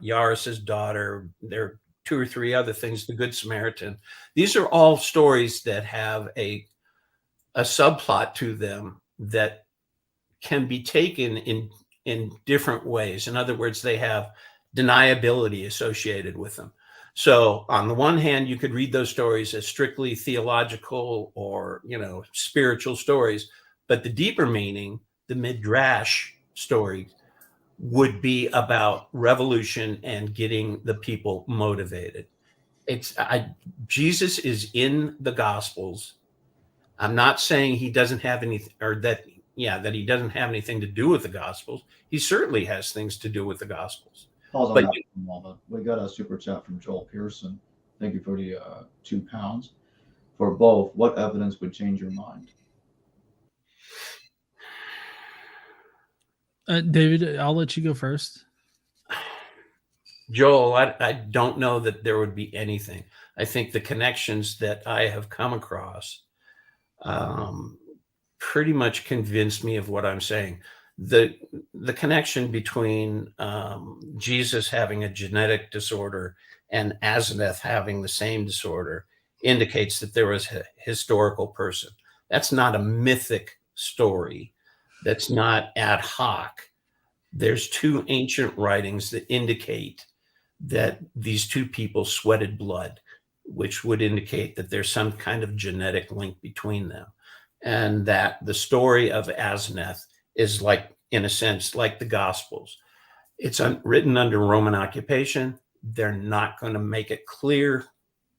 Jairus's daughter. There are two or three other things, the Good Samaritan. These are all stories that have a subplot to them that can be taken in different ways. In other words, they have deniability associated with them. So on the one hand, you could read those stories as strictly theological or, spiritual stories, but the deeper meaning, the Midrash story, would be about revolution and getting the people motivated. Jesus is in the Gospels. I'm not saying he doesn't have anything, or that he doesn't have anything to do with the Gospels. He certainly has things to do with the Gospels. Pause on that for a moment. We got a super chat from Joel Pearson. Thank you for the £2. For both, what evidence would change your mind? David, I'll let you go first. Joel, I don't know that there would be anything. I think the connections that I have come across pretty much convinced me of what I'm saying. The connection between Jesus having a genetic disorder and Asenath having the same disorder indicates that there was a historical person. That's not a mythic story. That's not ad hoc. There's two ancient writings that indicate that these two people sweated blood, which would indicate that there's some kind of genetic link between them, and that the story of Asenath is like, in a sense, like the Gospels. It's written under Roman occupation. They're not going to make it clear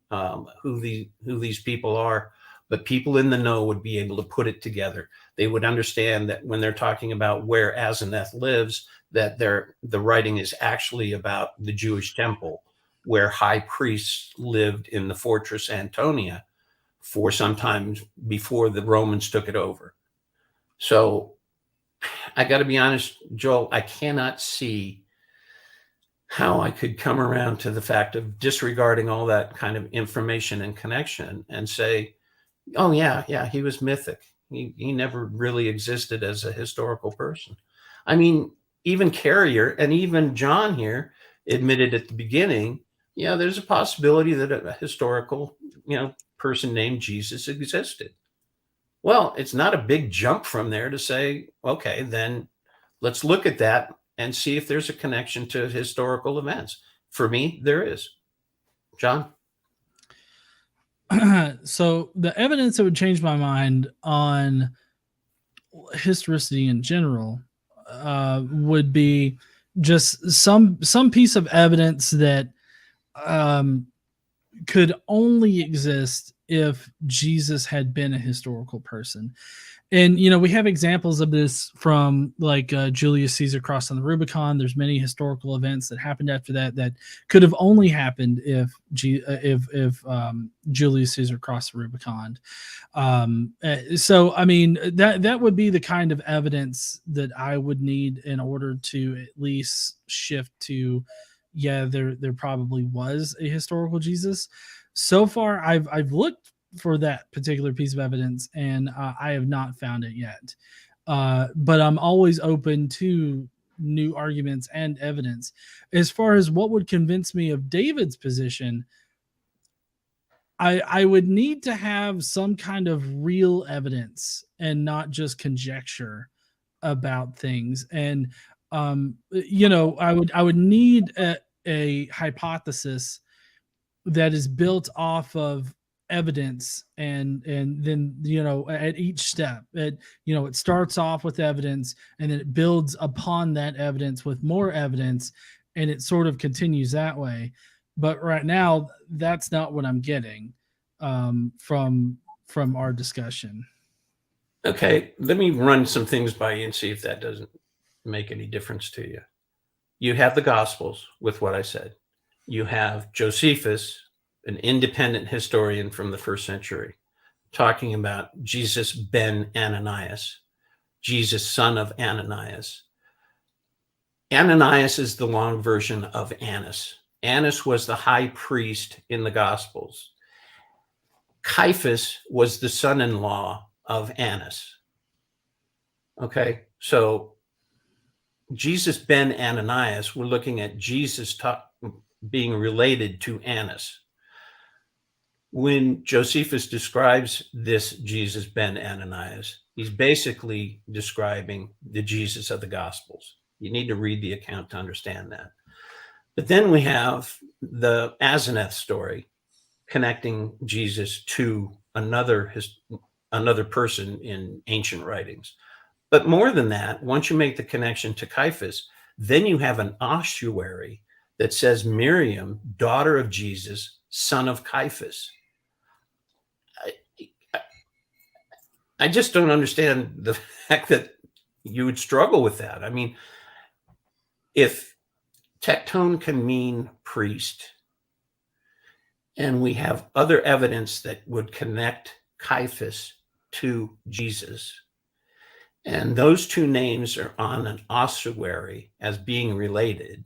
who these people are, but people in the know would be able to put it together. They would understand that when they're talking about where Asenath lives, that the writing is actually about the Jewish temple, where high priests lived in the fortress Antonia for some time before the Romans took it over. So I got to be honest, Joel, I cannot see how I could come around to the fact of disregarding all that kind of information and connection and say, oh, yeah, he was mythic. He never really existed as a historical person. I mean, even Carrier and even John here admitted at the beginning, there's a possibility that a historical, person named Jesus existed. Well, it's not a big jump from there to say, okay, then let's look at that and see if there's a connection to historical events. For me, there is. John? So the evidence that would change my mind on historicity in general would be just some piece of evidence that could only exist if Jesus had been a historical person. And, we have examples of this from like Julius Caesar crossing the Rubicon. There's many historical events that happened after that could have only happened if Julius Caesar crossed the Rubicon. So, I mean, that would be the kind of evidence that I would need in order to at least shift to, yeah, there probably was a historical Jesus. So far, I've looked for that particular piece of evidence, and I have not found it yet. But I'm always open to new arguments and evidence. As far as what would convince me of David's position, I would need to have some kind of real evidence and not just conjecture about things. And I would need a hypothesis that is built off of evidence, and then at each step it starts off with evidence, and then it builds upon that evidence with more evidence, and it sort of continues that way. But right now, that's not what I'm getting from our discussion. Okay, let me run some things by you and see if that doesn't make any difference to you. You have the Gospels with what I said. You have Josephus, an independent historian from the first century, talking about Jesus ben Ananias, Jesus son of Ananias. Ananias is the long version of Annas. Annas was the high priest in the Gospels. Caiaphas was the son-in-law of Annas. Okay, so Jesus ben Ananias, we're looking at Jesus being related to Annas. When Josephus describes this Jesus ben Ananias, he's basically describing the Jesus of the Gospels. You need to read the account to understand that. But then we have the Asenath story connecting Jesus to another person in ancient writings. But more than that, once you make the connection to Caiaphas, then you have an ossuary that says Miriam, daughter of Jesus, son of Caiaphas. I just don't understand the fact that you would struggle with that. I mean, if tectone can mean priest, and we have other evidence that would connect Caiaphas to Jesus, and those two names are on an ossuary as being related,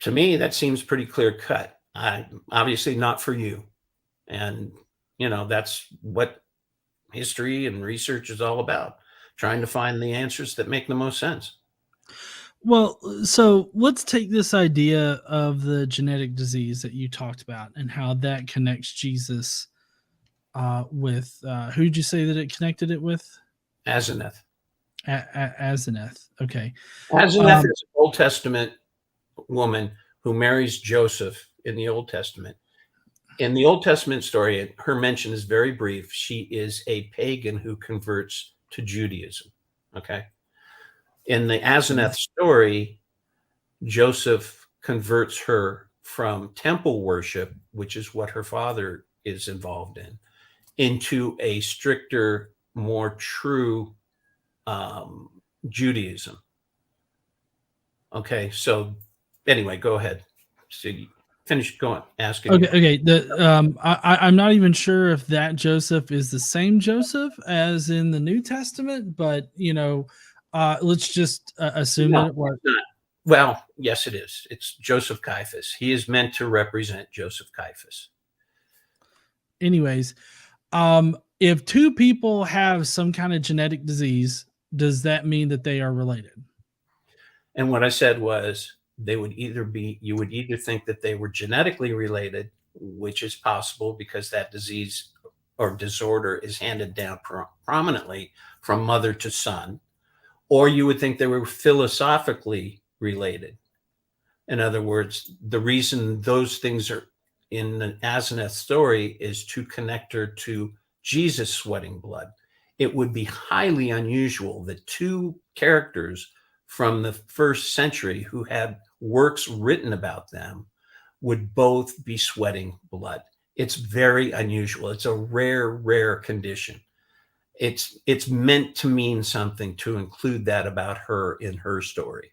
to me, that seems pretty clear cut. Obviously not for you. And, that's what history and research is all about, trying to find the answers that make the most sense. Well, so let's take this idea of the genetic disease that you talked about and how that connects Jesus with, who did you say that it connected it with? Asenath. Asenath. Okay. Asenath is an Old Testament woman who marries Joseph in the Old Testament. In the Old Testament story, her mention is very brief. She is a pagan who converts to Judaism. Okay. In the Asenath story, Joseph converts her from temple worship, which is what her father is involved in, into a stricter, more true Judaism. Okay, so anyway, go ahead. So finish going asking. Okay. I'm not even sure if that Joseph is the same Joseph as in the New Testament, but let's just assume that it was. Well, yes, it is. It's Joseph Caiaphas. He is meant to represent Joseph Caiaphas. Anyways, if two people have some kind of genetic disease, does that mean that they are related? And what I said was you would either think that they were genetically related, which is possible because that disease or disorder is handed down prominently from mother to son, or you would think they were philosophically related. In other words, the reason those things are in the Asenath story is to connect her to Jesus sweating blood. It would be highly unusual that two characters from the first century who had works written about them would both be sweating blood. It's very unusual. It's a rare condition. It's meant to mean something to include that about her in her story.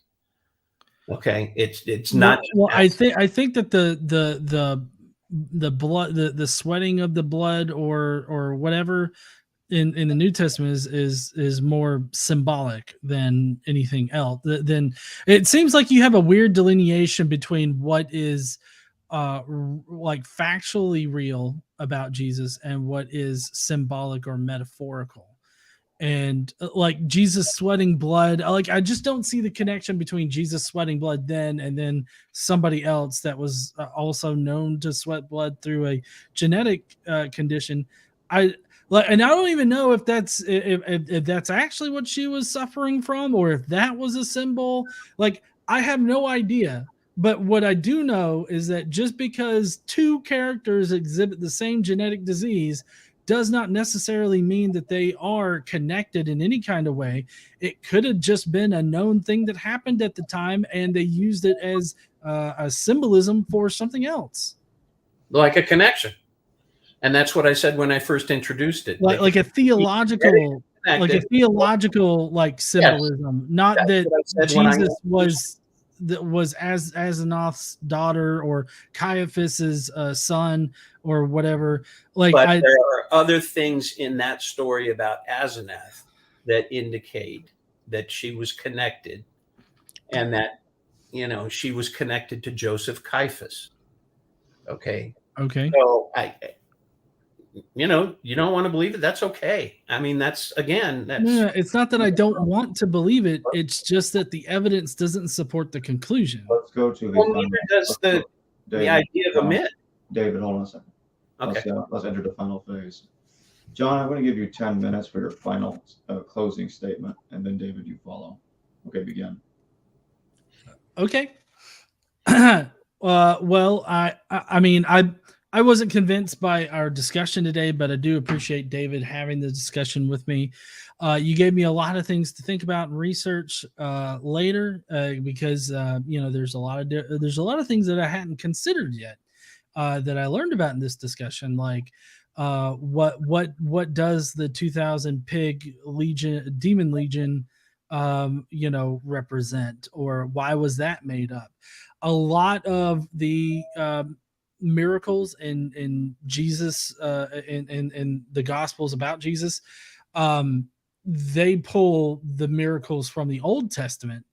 Okay, it's not. Well, I think that the blood, the sweating of the blood or whatever in the New Testament is more symbolic than anything else. Then it seems like you have a weird delineation between what is like factually real about Jesus and what is symbolic or metaphorical. And like Jesus sweating blood, like I just don't see the connection between Jesus sweating blood then and then somebody else that was also known to sweat blood through a genetic condition. And I don't even know if that's if that's actually what she was suffering from, or if that was a symbol. Like I have no idea. But what I do know is that just because two characters exhibit the same genetic disease does not necessarily mean that they are connected in any kind of way. It could have just been a known thing that happened at the time, and they used it as a symbolism for something else, Like a connection. And that's what I said when I first introduced it. like a theological, like symbolism. Yes. Not that Jesus was Asenath's daughter or Caiaphas's son or whatever. Like, but there are other things in that story about Asenath that indicate that she was connected, and that she was connected to Joseph Caiaphas. Okay. So you don't want to believe it. That's okay. I mean, that's. Yeah, it's not that I don't want to believe it. It's just that the evidence doesn't support the conclusion. Let's go to neither does the idea of a myth. David, hold on a second. Okay. Let's enter the final phase. John, I'm going to give you 10 minutes for your final closing statement, and then David, you follow. Okay, begin. Okay. Well, I mean, I wasn't convinced by our discussion today, but I do appreciate David having the discussion with me. You gave me a lot of things to think about and research later because there's a lot of things that I hadn't considered yet that I learned about in this discussion, like what does the 2000 pig demon legion represent, or why was that made up? A lot of the miracles in Jesus in the Gospels about Jesus, they pull the miracles from the Old Testament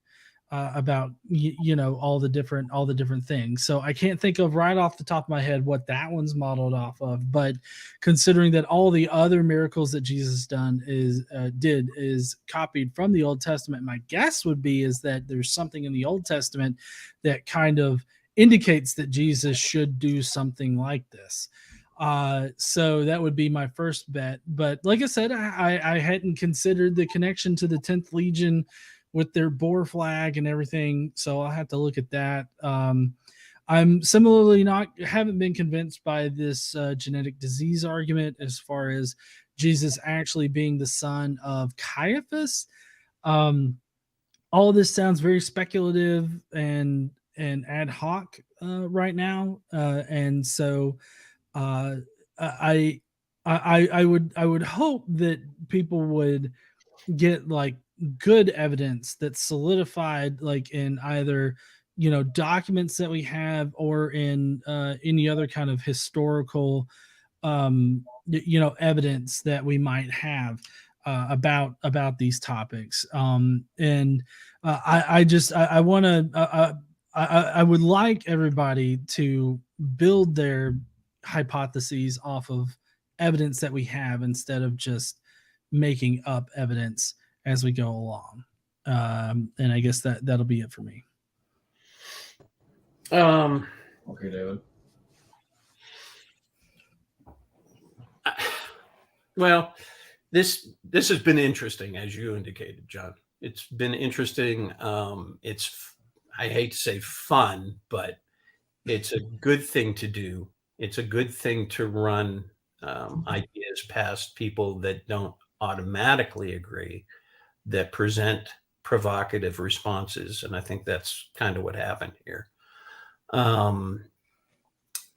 about all the different things. So I can't think of right off the top of my head what that one's modeled off of, but considering that all the other miracles that Jesus did is copied from the Old Testament, my guess would be is that there's something in the Old Testament that kind of indicates that Jesus should do something like this. So that would be my first bet. But like I said, I hadn't considered the connection to the 10th Legion with their boar flag and everything. So I'll have to look at that. I'm similarly haven't been convinced by this genetic disease argument as far as Jesus actually being the son of Caiaphas. All this sounds very speculative and ad hoc right now. And so I would hope that people would get like good evidence that's solidified, like in either documents that we have or in any other kind of historical evidence that we might have about these topics. And I would like everybody to build their hypotheses off of evidence that we have instead of just making up evidence as we go along. And I guess that'll be it for me. Okay, David. Well, this has been interesting, as you indicated, John. It's been interesting. It's I hate to say fun, but it's a good thing to do. It's a good thing to run ideas past people that don't automatically agree, that present provocative responses. And I think that's kind of what happened here.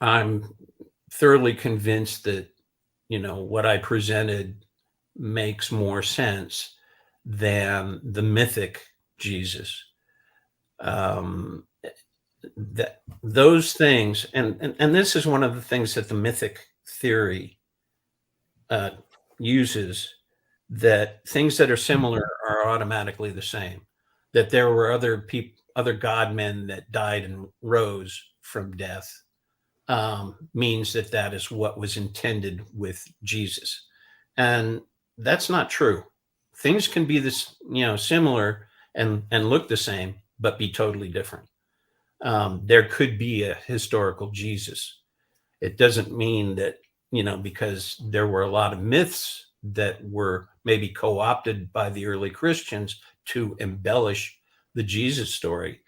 I'm thoroughly convinced that, what I presented makes more sense than the mythic Jesus. That those things, and this is one of the things that the mythic theory uses, that things that are similar are automatically the same. That there were other God men that died and rose from death means that is what was intended with Jesus, and that's not true. Things can be this, similar and look the same, but be totally different. There could be a historical Jesus. It doesn't mean that, because there were a lot of myths that were maybe co-opted by the early Christians to embellish the Jesus story,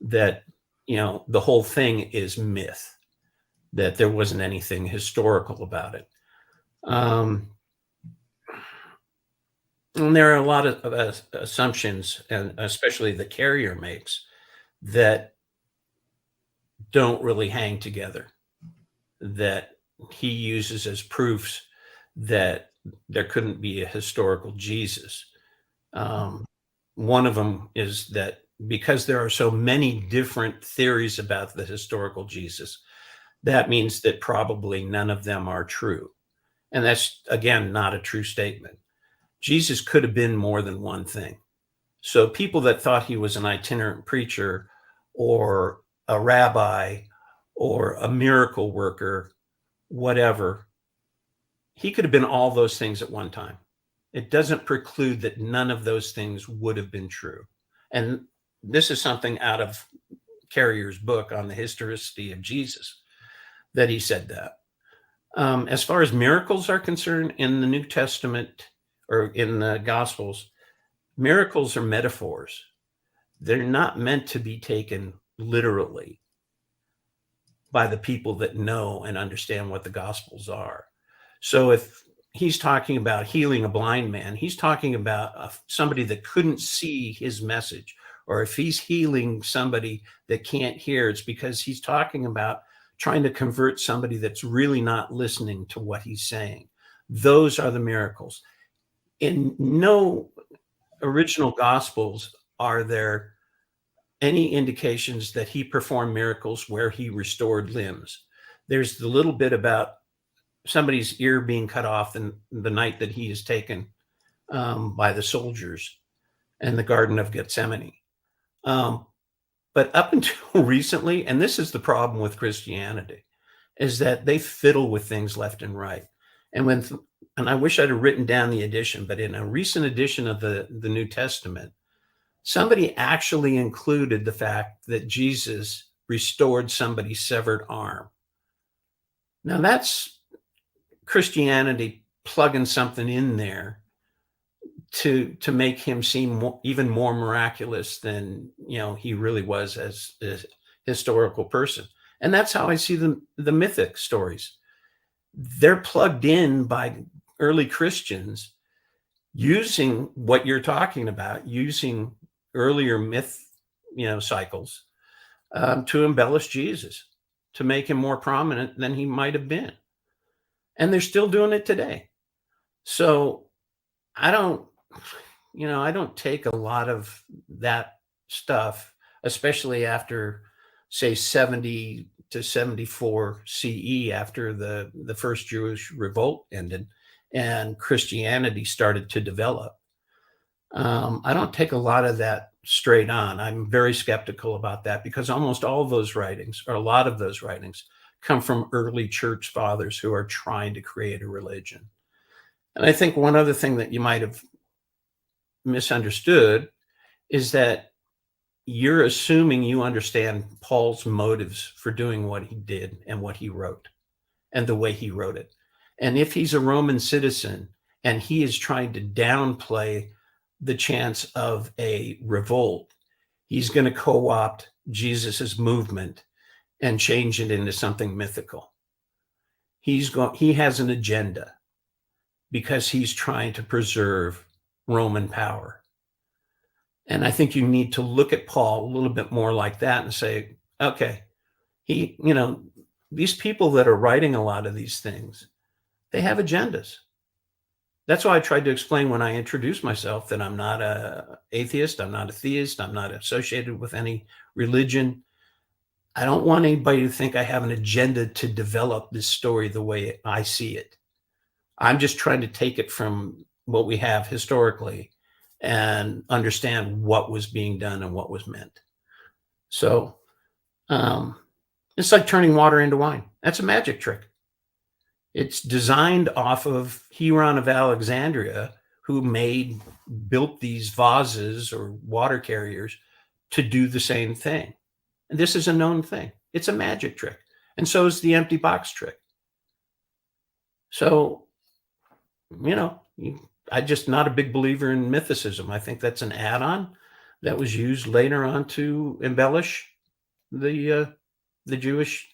that, the whole thing is myth, that there wasn't anything historical about it. And there are a lot of assumptions, and especially the Carrier makes, that don't really hang together, that he uses as proofs that there couldn't be a historical Jesus. One of them is that because there are so many different theories about the historical Jesus, that means that probably none of them are true. And that's, again, not a true statement. Jesus could have been more than one thing. So people that thought he was an itinerant preacher or a rabbi or a miracle worker, whatever, he could have been all those things at one time. It doesn't preclude that none of those things would have been true. And this is something out of Carrier's book on the historicity of Jesus, that he said that. As far as miracles are concerned, in the New Testament or in the Gospels, miracles are metaphors. They're not meant to be taken literally by the people that know and understand what the Gospels are. So if he's talking about healing a blind man, he's talking about somebody that couldn't see his message. Or if he's healing somebody that can't hear, it's because he's talking about trying to convert somebody that's really not listening to what he's saying. Those are the miracles. In no original Gospels are there any indications that he performed miracles where he restored limbs. There's the little bit about somebody's ear being cut off in the night that he is taken by the soldiers in the Garden of Gethsemane. But up until recently, and this is the problem with Christianity, is that they fiddle with things left and right. And I wish I'd have written down the edition, but in a recent edition of the New Testament, somebody actually included the fact that Jesus restored somebody's severed arm. Now that's Christianity plugging something in there to make him seem even more miraculous than he really was as a historical person. And that's how I see the mythic stories. They're plugged in by early Christians using what you're talking about, using earlier myth cycles to embellish Jesus, to make him more prominent than he might have been. And they're still doing it today. So I don't take a lot of that stuff, especially after, say, 70 to 74 CE, after the first Jewish revolt ended and Christianity started to develop. I don't take a lot of that straight on. I'm very skeptical about that, because almost all of those writings, or a lot of those writings, come from early church fathers who are trying to create a religion. And I think one other thing that you might have misunderstood is that you're assuming you understand Paul's motives for doing what he did and what he wrote and the way he wrote it. And if he's a Roman citizen and he is trying to downplay the chance of a revolt, he's going to co-opt Jesus's movement and change it into something mythical. He has an agenda because he's trying to preserve Roman power. And I think you need to look at Paul a little bit more like that and say, okay, these people that are writing a lot of these things, they have agendas. That's why I tried to explain when I introduced myself that I'm not an atheist, I'm not a theist, I'm not associated with any religion. I don't want anybody to think I have an agenda to develop this story the way I see it. I'm just trying to take it from what we have historically and understand what was being done and what was meant. So it's like turning water into wine. That's a magic trick. It's designed off of Hieron of Alexandria, who built these vases or water carriers to do the same thing. And this is a known thing. It's a magic trick. And so is the empty box trick. So, I'm just not a big believer in mythicism. I think that's an add-on that was used later on to embellish the Jewish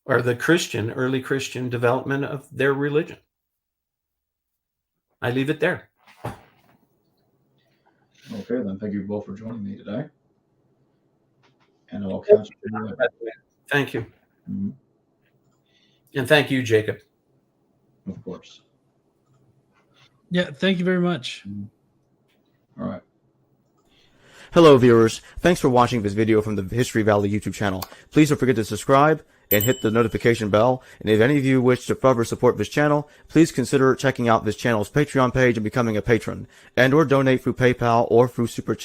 or the early Christian development of their religion. I leave it there. Okay, then thank you both for joining me today. And I'll catch you later. Thank you. Mm-hmm. And thank you, Jacob. Of course. Yeah, thank you very much. All right. Hello viewers, thanks for watching this video from the History Valley YouTube channel. Please don't forget to subscribe and hit the notification bell. And if any of you wish to further support this channel, please consider checking out this channel's Patreon page and becoming a patron, and or donate through PayPal or through Super Chat.